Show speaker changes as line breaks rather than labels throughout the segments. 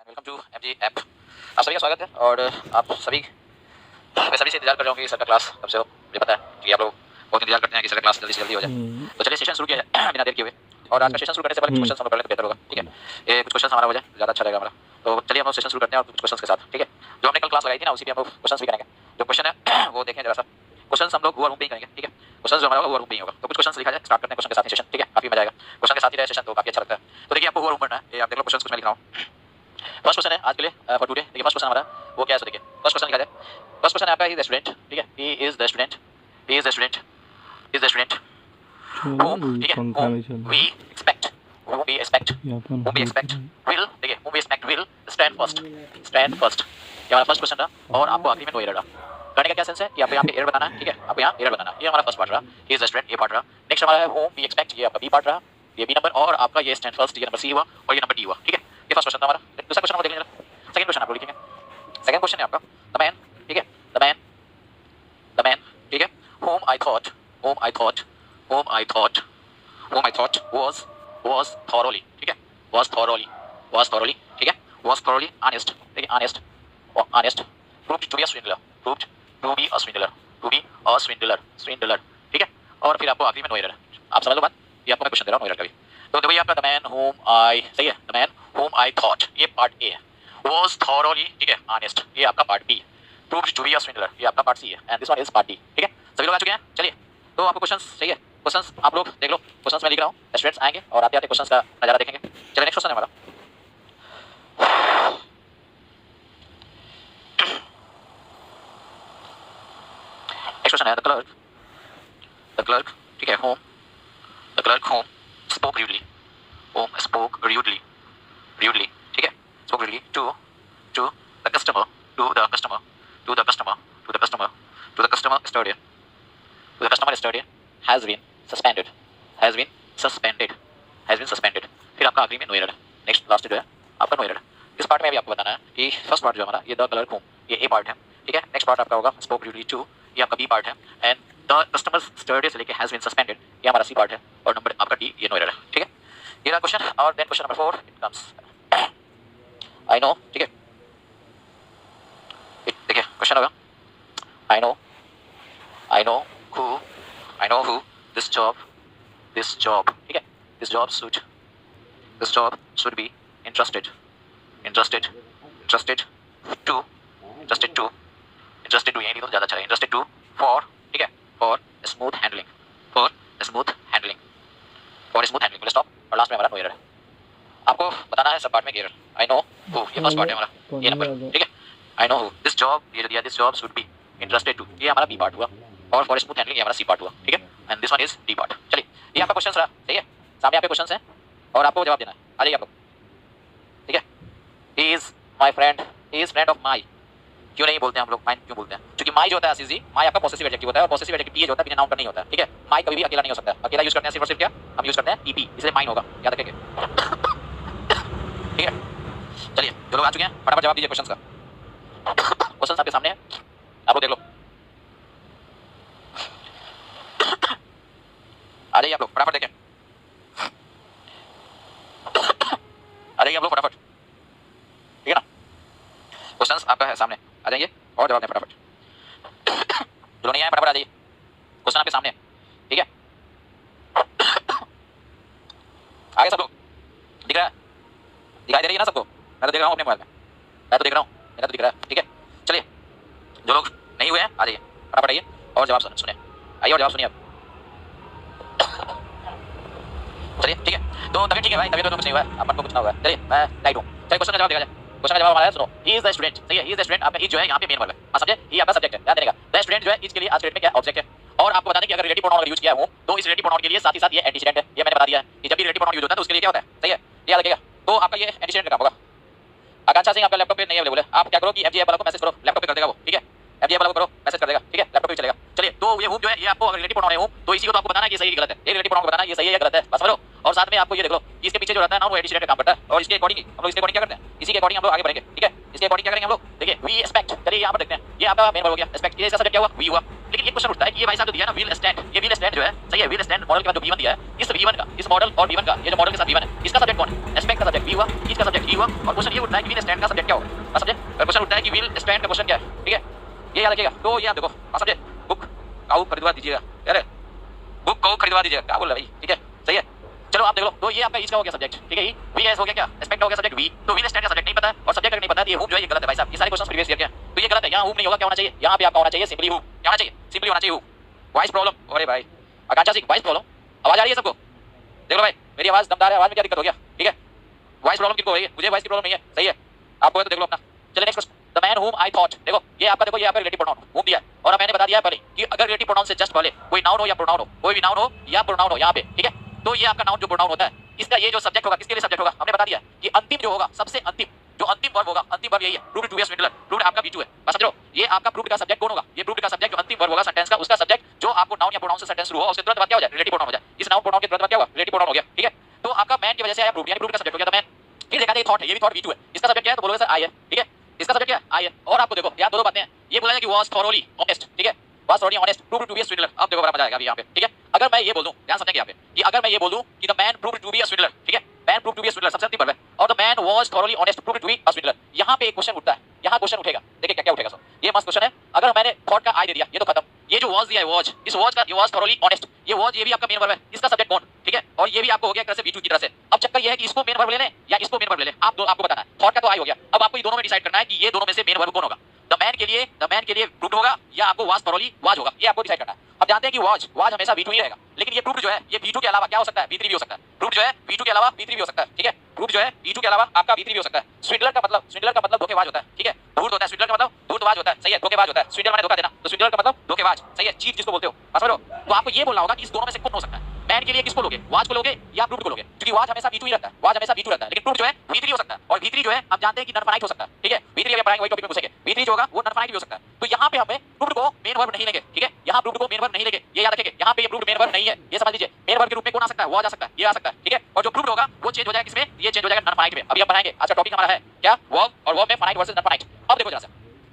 Welcome to MG app. आप सभी का स्वागत है और आप सभी मैं सभी से इंतजार कर रहा हूँ कि सर का क्लास कब से हो। मुझे पता है कि आप लोग बहुत इंतजार करते हैं कि सर का क्लास जल्दी से जल्दी हो जाए। तो चलिए सेशन शुरू किया जाए बिना देर किए हुए। और आज का सेशन शुरू करने से पहले कुछ क्वेश्चन हम लोग कर लें तो बेहतर होगा। ठीक है, ये कुछ क्वेश्चन हमारा हो जाए ज़्यादा अच्छा रहेगा हमारा। तो चलिए हम लोग सेशन शुरू करते हैं और कुछ क्वेश्चन के साथ। ठीक है, जो हमने कल क्लास लगाई थी ना उसी पे हम लोग क्वेश्चन भी करेंगे। जो क्वेश्चन है वो देखें जरा सा। क्वेश्चन हम लोग हुआ रूम पे ही करेंगे। ठीक है, क्वेश्चन जो हमारा हुआ रूम पे ही होगा। तो कुछ क्वेश्चन लिखा जाए, स्टार्ट करते हैं क्वेश्चन के साथ ही सेशन। ठीक है, काफी मजा आएगा क्वेश्चन के साथ ही रहे सेशन, तो काफी अच्छा लगता है। तो देखिए आपको हुआ रूम पढ़ना है, ये आप देख लो क्वेश्चन कुछ मैं लिख रहा हूँ। फर्स्ट क्वेश्चन है आज के लिए फॉर टुडे। देखिए फर्स्ट क्वेश्चन हमारा वो क्या है, सो देखिए फर्स्ट क्वेश्चन लिखा जाए। फर्स्ट क्वेश्चन है आपका, ही इज द स्टूडेंट। ठीक है, he is the student, he is the student, he is the student whom, ठीक है, whom we expect, whom we expect, whom we expect will, देखिए whom we expect will stand first, stand first। ये हमारा first question था और आपको आखिरी में नो एरर रहा। करने का क्या सेंस है कि आपको यहाँ पे एरर बताना है। ठीक है, आपको यहाँ एरर बताना है। ये हमारा फर्स्ट पार्ट रहा, ही इज द स्टूडेंट, ये पार्ट रहा। नेक्स्ट हमारा है whom we expect, ये आपका बी पार्ट रहा, ये बी नंबर, और आपका ये स्टैंड फर्स्ट, ये नंबर सी हुआ और ये नंबर डी हुआ। ठीक है, ये फर्स्ट क्वेश्चन था हमारा। दूसरा क्वेश्चन हम देख लेंगे। सेकंड क्वेश्चन आप लोग लिखेंगे। सेकंड क्वेश्चन है आपका द मैन। ठीक है, द मैन, द मैन, ठीक है, whom I thought, whom I thought, whom I thought, whom I thought was thoroughly, ठीक है, was thoroughly, ठीक है, was thoroughly honest, ठीक है, honest, proved to be a swindler, proved to be a swindler, to be a swindler, ठीक है। और फिर आपको आखिरी में नो एरर। आप समझ लो बात, ये आपको मैं क्वेश्चन दे रहा हूँ नो एरर का भी। तो देखो ये आपका द मैन whom I, सही है, the man whom I thought, ये पार्ट ए है, was thoroughly, ठीक है, honest, ये आपका part B, proved to be a swindler, ये आपका पार्ट सी है, and this one is part D. ठीक है, सभी लोग आ चुके हैं। चलिए तो आपको क्वेश्चंस चाहिए, क्वेश्चंस आप लोग देख लो। क्वेश्चंस मैं लिख रहा हूँ, स्टूडेंट्स आएंगे और आते आते क्वेश्चंस का नजारा देखेंगे। चलिए नेक्स्ट क्वेश्चन है हमारा। नेक्स्ट क्वेश्चन है द क्लर्क, ठीक है, the clerk whom spoke rudely, whom spoke rudely, ठीक है, spoke rudely to the customer, to the customer student has been suspended, फिर आपका आखिरी में नो एरर। नेक्स्ट लास्ट जो है आपका नो एरर। इस पार्ट में भी आपको बताना है कि फर्स्ट पार्ट जो हमारा ये द कलर होम, ये ए पार्ट है। ठीक है, नेक्स्ट पार्ट आपका होगा स्पोक रूडली टू, ये आपका बी पार्ट है, एंड द कस्टमर स्टडी से लेके हैज बीन सस्पेंडेड, ये हमारा सी पार्ट है, और नंबर आपका डी, ये नो एरर है। ठीक है, ये रहा क्वेश्चन। और then question number 4 it comes I know, ठीक है, देखिए क्वेश्चन होगा I know who this job, ठीक है, this job should be interested to, ये नहीं तो ज़्यादा अच्छा है, interested to for, ठीक है, for smooth handling, बोले स्टॉप, और लास्ट में हमारा नो एरर है। आपको बताना है सब पार्ट में एरर। आई नो who, ये फर्स्ट पार्ट है हमारा, ये नंबर, ठीक है, आई नो who this job, ये जो दिया this job should be interested to, ये हमारा बी पार्ट हुआ, और फॉर स्मूथ हैंडलिंग ये हमारा सी पार्ट हुआ। ठीक है, and this one is D part. चलिए ये आपका क्वेश्चन रहा, सही है, सामने आपके क्वेश्चंस हैं और आपको जवाब देना है। आ जाइए आप लोग। ठीक है, he is my friend, he is friend of my, क्यों नहीं बोलते हैं हम लोग, माइन क्यों बोलते हैं? क्योंकि माई जो होता है आशीष जी, माई आपका पॉसेसिव एडजेक्टिव होता है, और पॉसेसिव एडजेक्टिव पी जो होता है बिना नाउन का नहीं होता है। ठीक है, माई कभी भी अकेला नहीं हो सकता, अकेला यूज करते हैं सिर्फ और सिर्फ क्या, हम यूज करते हैं ईपी, इसलिए माइन होगा, याद रखेंगे। ठीक है, चलिए जो लोग आ चुके हैं फटाफट जवाब दीजिए क्वेश्चंस का। क्वेश्चंस आपके सामने है, आप लोग देख लो। आ जाइए आप लोग फटाफट देखें, आ जाइए आप लोग फटाफट, ठीक है ना। क्वेश्चंस आपका है सामने, आ जाइए और जवाब दें फटाफट। जो नहीं आए फटाफट आ जाइए, क्वेश्चन आपके सामने, ठीक है। आगे सब लोग दिख रहा है, दिखाई दे रही है ना सबको? मैं तो देख रहा हूँ अपने मोबाइल में, मैं तो देख रहा हूँ, मेरा तो दिख रहा है। ठीक है, चलिए जो लोग नहीं हुए हैं आ जाइए फटाफट, आइए और जवाब सुने, आइए और जवाब सुनिए आप। चलिए ठीक है, तो तभी ठीक है भाई, तभी तो कुछ नहीं हुआ है, अपन को कुछ ना हुआ है। चलिए मैं लाइट हूँ। चलिए क्वेश्चन का जवाब देखा जाए। क्वेश्चन का जवाब हमारा है, सुनो, ही इज द स्टूडेंट, सही है, ही इज द स्टूडेंट। आपका इज जो है यहाँ पे मेन वर्ब है, आप समझे, ये आपका सब्जेक्ट है, ध्यान देने का। द स्टूडेंट जो है इज के लिए आज स्टेट में क्या ऑब्जेक्ट है, और आपको बताने कि अगर रिलेटिव प्रोनाउन यूज किया हो तो इस रिलेटिव प्रोनाउन के लिए साथ ही साथ ये एंटीसीडेंट है, ये मैंने बता दिया है कि जब भी रिलेटिव प्रोनाउन यूज होता है तो उसके लिए क्या होता है, सही है, याद रखिएगा। तो आपका ये एंटीसीडेंट का काम होगा। आकांक्षा सिंह आपका लैपटॉप पे नहीं अवेलेबल है, आप क्या करो कि एमजी वाला को मैसेज करो, लैपटॉप पे कर देगा वो, ठीक है, एमजी वाला को करो, मैसेज कर देगा, ठीक है, लैपटॉप पे चलेगा। चलिए तो ये हुम जो है ये आपको अगर रिलेटिव प्रोनाउन है हुम, तो इसी को तो आपको बताना है कि सही है गलत है, ये रिलेटिव प्रोनाउन को बताना है ये सही है या गलत है, बस समझ लो। और साथ में आपको ये देख लो कि इसके पीछे जो रहता है ना वो एंटीसीडेंट का काम करता है, और इसके अकॉर्डिंग हम लोग इसके अकॉर्डिंग क्या करते हैं, इसी के अकॉर्डिंग हम लोग आगे बढ़ेंगे। ठीक है, इसके अकॉर्डिंग क्या करेंगे हम लोग, देखिए वी एक्सपेक्ट। चलिए यहाँ पर देखते हैं, ये आपका मेन वर्ब हो गया एक्सपेक्ट, ये इसका सब्जेक्ट क्या हुआ, वी हुआ। लेकिन ये क्वेश्चन उठता है कि ये भाई साहब जो दिया ना विल स्टैंड, ये विल स्टैंड जो है, सही है, विल स्टैंड मॉडल के बाद जो V1 दिया है, इस V1 का, इस मॉडल और V1 का, ये जो मॉडल के साथ V1 है, इसका सब्जेक्ट कौन है, एक्सपेक्ट का सब्जेक्ट V हुआ, इसका सब्जेक्ट V हुआ, हुआ। और क्वेश्चन ये उठता है कि व्हील स्टैंड का सब्जेक्ट क्या होगा, बात समझे। क्वेश्चन उठता है कि व्हील स्टैंड का क्वेश्चन क्या है, ठीक है, ये याद रखिएगा। तो ये आप देखो, बात समझे, बुक काऊ खरीदवा दीजिएगा, यार बुक काऊ खरीदवा दीजिएगा, क्या बोल रहा है भाई, ठीक है, सही है। चलो आप देख लो, तो ये आपका इसका हो गया सब्जेक्ट, ठीक है, वी एस हो गया क्या, एस्पेक्ट हो गया सब्जेक्ट वी। तो व्हील स्टैंड का सब्जेक्ट नहीं पता है और सब्जेक्ट अगर नहीं पता है तो ये हुम जो है ये गलत है भाई साहब। ये सारे क्वेश्चन प्रीवियस ईयर के हैं, तो ये गलत है। यहाँ हुम नहीं होगा, क्या होना चाहिए, यहाँ पे आपका होना चाहिए सिंपली हुम, क्या होना चाहिए, सिंपली होना चाहिए हुम। वॉइस प्रॉब्लम, अरे भाई आकांक्षा सिंह वॉइस प्रॉब्लम, आवाज आ रही है सबको, देख लो भाई मेरी आवाज दमदार है, आवाज में क्या दिक्कत हो गया, ठीक है। वॉइस प्रॉब्लम किसको हो रही है, मुझे वॉइस की प्रॉब्लम नहीं है, सही है, आपको है तो देख लो अपना। चलिए नेक्स्ट क्वेश्चन, द मैन हुम आई थॉट, देखो ये आपका, देखो ये आपका रिलेटिव प्रोनाउन हुम दिया है, और मैंने बता दिया है पहले कि अगर रिलेटिव प्रोनाउन से जस्ट पहले कोई नाउन हो या प्रोनाउन हो, कोई भी नाउन हो या प्रोनाउन हो यहाँ पे, ठीक है, तो ये आपका नाउन जो प्रोनाउन होता है, इसका ये जो सब्जेक्ट होगा, किसके लिए सब्जेक्ट होगा, हमने बता दिया कि अंतिम जो होगा, सबसे अंतिम जो अंतिम वर्ब होगा, अंतिम वर्ब यही है, proved to be a swindler, proved आपका B2 है, बस समझो। ये आपका प्रूव्ड का सब्जेक्ट कौन होगा, ये प्रूव्ड का सब्जेक्ट जो अंतिम वर्ब होगा सेंटेंस का, उसका सब्जेक्ट जो आपको नाउन या प्रोनाउन से सेंटेंस शुरू हो, उसके तुरंत बाद क्या हो जाए, रिलेटिव प्रोनाउन हो जाए। इस नाउन प्रोनाउन के तुरंत बाद क्या होगा, रिलेटिव प्रोनाउन हो गया, ठीक है। तो आपका मैन की वजह से आया प्रूव्ड, यानी प्रूव्ड का सब्जेक्ट हो गया था मैन। फिर देखा ये थॉट है, ये भी थॉट B2 है, इसका सब्जेक्ट क्या है, तो बोलोगे सर आई है, ठीक है, इसका सब्जेक्ट क्या है, आई है। और आपको देखो यार दो बातें हैं, ये बोला जाए कि वाज थॉरोली ऑनेस्ट, ठीक है, was thoroughly honest, proved to be a swindler. अब देखो बड़ा मजा आएगा अभी यहाँ पे, ठीक है। अगर मैं ये बोल दूं, ध्यान समझेंगे यहाँ पे, कि अगर मैं ये बोल दूं कि the man proved to be a swindler, ठीक है, man proved to be a swindler सबसे अंतिम वर्ब है, और the man was thoroughly honest proved to be a swindler, यहाँ पे एक क्वेश्चन उठता है, यहाँ क्वेश्चन उठेगा, देखिए क्या क्या उठेगा। सो ये मस्त क्वेश्चन है। अगर मैंने थॉट का आई दे दिया, ये तो खत्म। ये जो वाज दिया है वाज, इस वाज का, ये वाज थॉरोली ऑनेस्ट, ये वाज ये भी आपका मेन वर्ब है, इसका सब्जेक्ट कौन, ठीक है, और ये भी आपको हो गया एक तरह से B2 की तरह से। अब चक्कर ये है कि इसको मेन वर्ब ले लें या इसको मेन वर्ब ले लें, आपको बताना है। थॉट का तो आई हो गया, अब आपको ये दोनों में डिसाइड करना है कि ये दोनों में से मेन वर्ब कौन होगा। द मैन के लिए प्रूव्ड होगा या आपको वाज थॉरोली वाज होगा, ये आपको डिसाइड करना है। हम जानते हैं कि वाज हमेशा B2 ही रहेगा, लेकिन ये प्रूव्ड जो है ये B2 के अलावा क्या हो सकता है, B3 भी हो सकता है। प्रूव्ड जो है B2 के अलावा B3 भी हो सकता है, ठीक है, प्रूव्ड जो है B2 के अलावा आपका B3 भी हो सकता है। स्विंडलर का मतलब धोखेबाज होता है, ठीक है, धूर्त होता है, स्विंडलर का मतलब धूर्तबाज होता है, सही है, धोखेबाज होता है, स्विंडल माने धोखा देना, तो स्विंडलर का मतलब धोखेबाज, सही है, चीट जिसको बोलते हो, बस समझो। तो आपको ये बोलना होगा कि इस दोनों में से कौन हो सकता है। मैन के लिए किसको लोगे, वाज को लोगे या प्रूव्ड को लोगे, क्योंकि वाज हमेशा B2 ही रहता है, वाज हमेशा B2 रहता है, लेकिन प्रूव्ड जो है B3 हो सकता है, और B3 जो है हम जानते हैं कि नॉन फाइनाइट हो सकता है, ठीक है, B3 अभी पढ़ाएंगे वही टॉपिक में घुसेंगे। B3 जो होगा वो नॉन फाइनाइट भी हो सकता है। तो यहाँ पे हमें प्रूव्ड को मेन वर्ब नहीं लेंगे, ठीक है, यहाँ प्रूव्ड को मेन वर्ब नहीं लेंगे, ये याद रखेंगे, यहाँ पे ये प्रूव्ड मेन वर्ब नहीं है, ये समझ लीजिए। मेन वर्ब के रूप में कौन आ सकता है, वाज आ सकता है, ये आ सकता है, ठीक है, और जो प्रूव्ड होगा वो चेंज हो जाएगा किसमें, ये चेंज हो जाएगा नॉन फाइनाइट में। अभी हम पढ़ाएंगे, आज का टॉपिक हमारा है क्या, वर्ब, और वर्ब में फाइनाइट वर्सेस नॉन फाइनाइट। अब देखो जरा सा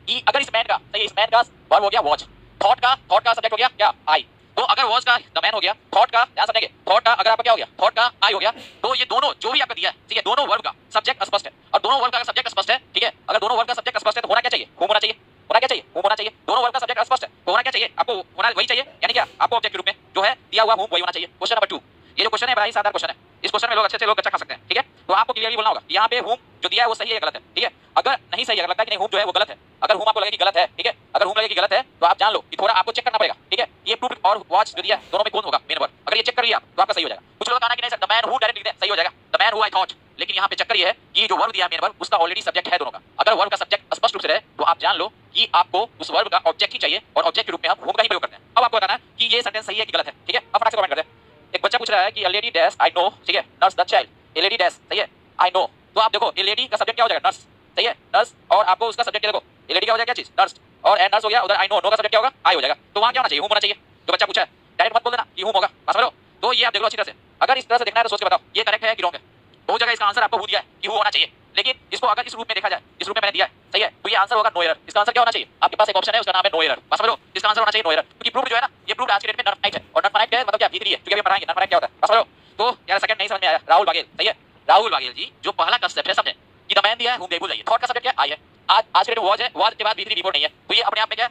कि अगर इस मैन का, सही है, इस मैन का वर्ब हो गया वाज, थॉट का सब्जेक्ट हो गया क्या, आई। तो अगर वाज का द मैन हो गया, थॉट का ध्यान समझेंगे, थॉट का अगर आपका क्या हो गया, थॉट का आई हो गया, तो ये दोनों जो भी आपका दिया है, ठीक है, दोनों वर्ब का सब्जेक्ट स्पष्ट है, और दोनों वर्ब का सब्जेक्ट स्पष्ट है, ठीक है। अगर दोनों वर्ब का सब्जेक्ट स्पष्ट है तो होना क्या चाहिए, हुम होना चाहिए, होना क्या चाहिए, हुम होना चाहिए। दोनों वर्ब का सब्जेक्ट स्पष्ट है तो होना क्या चाहिए, आपको होना वही चाहिए, यानी क्या, आपको ऑब्जेक्ट के रूप में जो है दिया हुआ हुम वही होना चाहिए। क्वेश्चन नंबर 2, ये जो क्वेश्चन है बड़ा ही साधारण क्वेश्चन है, इस क्वेश्चन में लोग अच्छे लोग अच्छा खा सकते हैं, ठीक है। तो आपको क्लियरली बोलना होगा यहाँ पे हुम जो दिया है वो सही है या गलत है, ठीक है। अगर नहीं सही है, अगर लगता है कि नहीं हुम जो है वो गलत है, अगर हुम आपको लगे कि गलत है, ठीक है, अगर हुम लगे कि गलत है तो आप जान लो कि थोड़ा आपको चेक करना पड़ेगा, ठीक है, ये प्रूव्ड और वाज जो दिया है दोनों में कौन होगा मेन वर्ब। अगर ये चेक कर लिया तो आपका सही हो जाएगा। कुछ लोग कहना कि नहीं sir the man who direct लिख दे, सही हो जाएगा, the man who I thought, लेकिन यहाँ पे चक्कर ये है कि जो वर्ब दिया है मेन वर्ब उसका ऑलरेडी सब्जेक्ट है दोनों का। अगर वर्ब का सब्जेक्ट स्पष्ट रूप से रहे तो आप जान लो कि आपको उस वर्ब का ऑब्जेक्ट ही चाहिए, और ऑब्जेक्ट के रूप में हम हुम का ही प्रयोग करते हैं। अब आपको बताना है कि ये सेंटेंस सही है कि गलत है, ठीक है। अब फटाक से कमेंट कर दे। एक बच्चा पूछ रहा है कि a lady dash I know, ठीक है, nurse the child, A lady dash, सही है, आई नो। तो आप देखो ए लेडी का सब्जेक्ट क्या हो जाएगा, नर्स, सही है, नर्स, और आपको उसका सब्जेक्ट देखो ए लेडी क्या हो जाएगा, क्या चीज, नर्स, और ए नर्स हो गया, उधर आई नो, नो का सब्जेक्ट क्या होगा, आई हो जाएगा। तो वहां क्या होना चाहिए, हुम होना चाहिए। जो बच्चा पूछा है डायरेक्ट मत बोल देना कि हुम होगा, बस समझो। तो ये आप देख लो अच्छी तरह से, अगर इस तरह से देखना है तो सोच के बताओ ये करेक्ट है कि रॉन्ग है। बहुत जगह इसका आंसर आपको हु दिया है कि हु होना चाहिए, लेकिन इसको अगर इस रूप में देखा जाए, इस रूप में मैंने दिया है, सही है, तो ये आंसर होगा नो एरर। इसका आंसर क्या होना चाहिए, आपके पास एक ऑप्शन है उसका नाम है नो एरर, बस समझो, इसका आंसर होना चाहिए नो एरर, क्योंकि प्रूव्ड जो है ना, ये प्रूव्ड आज के डेट में नॉन फाइनाइट है, और नॉन फाइनाइट क्या है मतलब क्या, B3 है, क्योंकि अभी पढ़ाएंगे नॉन फाइनाइट क्या होता है, बस समझो। तो यार सेकंड नहीं समझ में आया, राहुल बागेल, सही है, राहुल बागेल जी जो पहला कांसेप्ट है समझे कि द मैन दिया है हुम देखो जाइए, थॉट का सब्जेक्ट क्या आई है, आज के डेट में वाज है, वाज के बाद B3 B4 नहीं है, तो ये अपने आप में क्या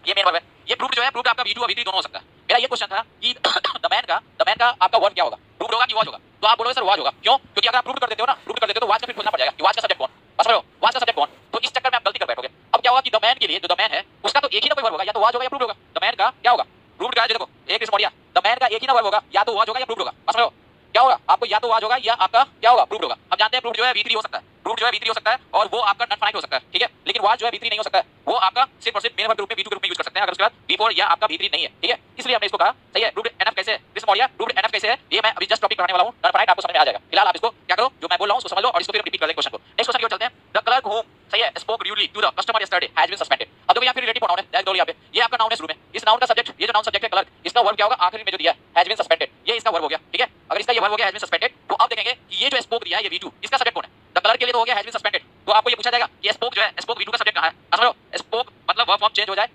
ये मेन वर्ब है। ये प्रूव्ड जो है, प्रूव्ड आपका B2 और B3 दोनों हो सकता है। मेरा ये क्वेश्चन था कि द मैन का आपका वर्ब क्या होगा, प्रूव्ड होगा कि वाज होगा। तो आप बोलोगे सर वाज होगा, क्यों, क्योंकि अगर आप प्रूव्ड कर देते हो ना, प्रूव्ड कर देते हो तो वाज का फिर खोजना पड़ जाएगा कि वाज का सब्जेक्ट कौन, बस समझो, वाज का सब्जेक्ट कौन। तो इस चक्कर में आप गलती कर बैठोगे। अब क्या होगा कि द मैन के लिए जो द मैन है उसका तो एक ही ना कोई वर्ब होगा, या तो वाज होगा या प्रूव्ड होगा। द मैन का क्या होगा, प्रूव्ड का, देखो एक रिस्पॉन्डिया, द मैन का एक ही ना वर्ब होगा, या तो वाज होगा या प्रूव्ड होगा, बस समझो। क्या होगा आपको, या तो वाज होगा या आपका क्या होगा, प्रूव्ड होगा। हम जानते हैं प्रूव्ड जो है B3 हो सकता है, प्रूव्ड जो है B3 हो सकता है, और वो आपका नॉन फाइनाइट हो सकता है, ठीक है, लेकिन वाज जो है B3 नहीं हो सकता है, वो आपका सिर्फ और सिर्फ मेन वर्ब के रूप में B2 के रूप में यूज कर सकते हैं, अगर उसके बाद B4 या आपका B3 नहीं है, ठीक है, इसलिए हमने इसको कहा, सही है। प्रूव्ड एनएफ कैसे है, रिस्पॉन्डिया प्रूव्ड एनएफ कैसे है, ये मैं अभी जस्ट टॉपिक पढ़ाने वाला हूं, नॉन फाइनाइट आपको समझ में आ जाएगा। फिलहाल आप इसको क्या करो, जो मैं बोल रहा हूं उसको समझ लो, और इसको फिर रिपीट कर दें क्वेश्चन को। नेक्स्ट क्वेश्चन की ओर चलते हैं। द क्लर्क होम, सही है, spoke rudely to the customer yesterday has been suspended. अब देखो यहां फिर रिलेटिव प्रोनाउन है, डायरेक्ट यहाँ पे ये आपका नाउन है शुरू में, इस नाउन का सब्जेक्ट, ये जो नाउन सब्जेक्ट है क्लर्क, इसका वर्ब क्या होगा, आखिरी में जो दिया है हैज बीन सस्पेंडेड, ये इसका वर्ब हो गया, ठीक है। अगर इसका ये वर्ब हो गया हैज बीन सस्पेंडेड, तो अब देखेंगे कि ये जो स्पोक दिया है ये V2, इसका सब्जेक्ट कौन है। द क्लर्क के लिए तो हो गया हैज बीन सस्पेंडेड, तो आपको ये पूछा जाएगा कि स्पोक जो है, स्पोक V2 का सब्जेक्ट कहां है, समझो। स्पोक मतलब वर्ब फॉर्म चेंज हो जाए,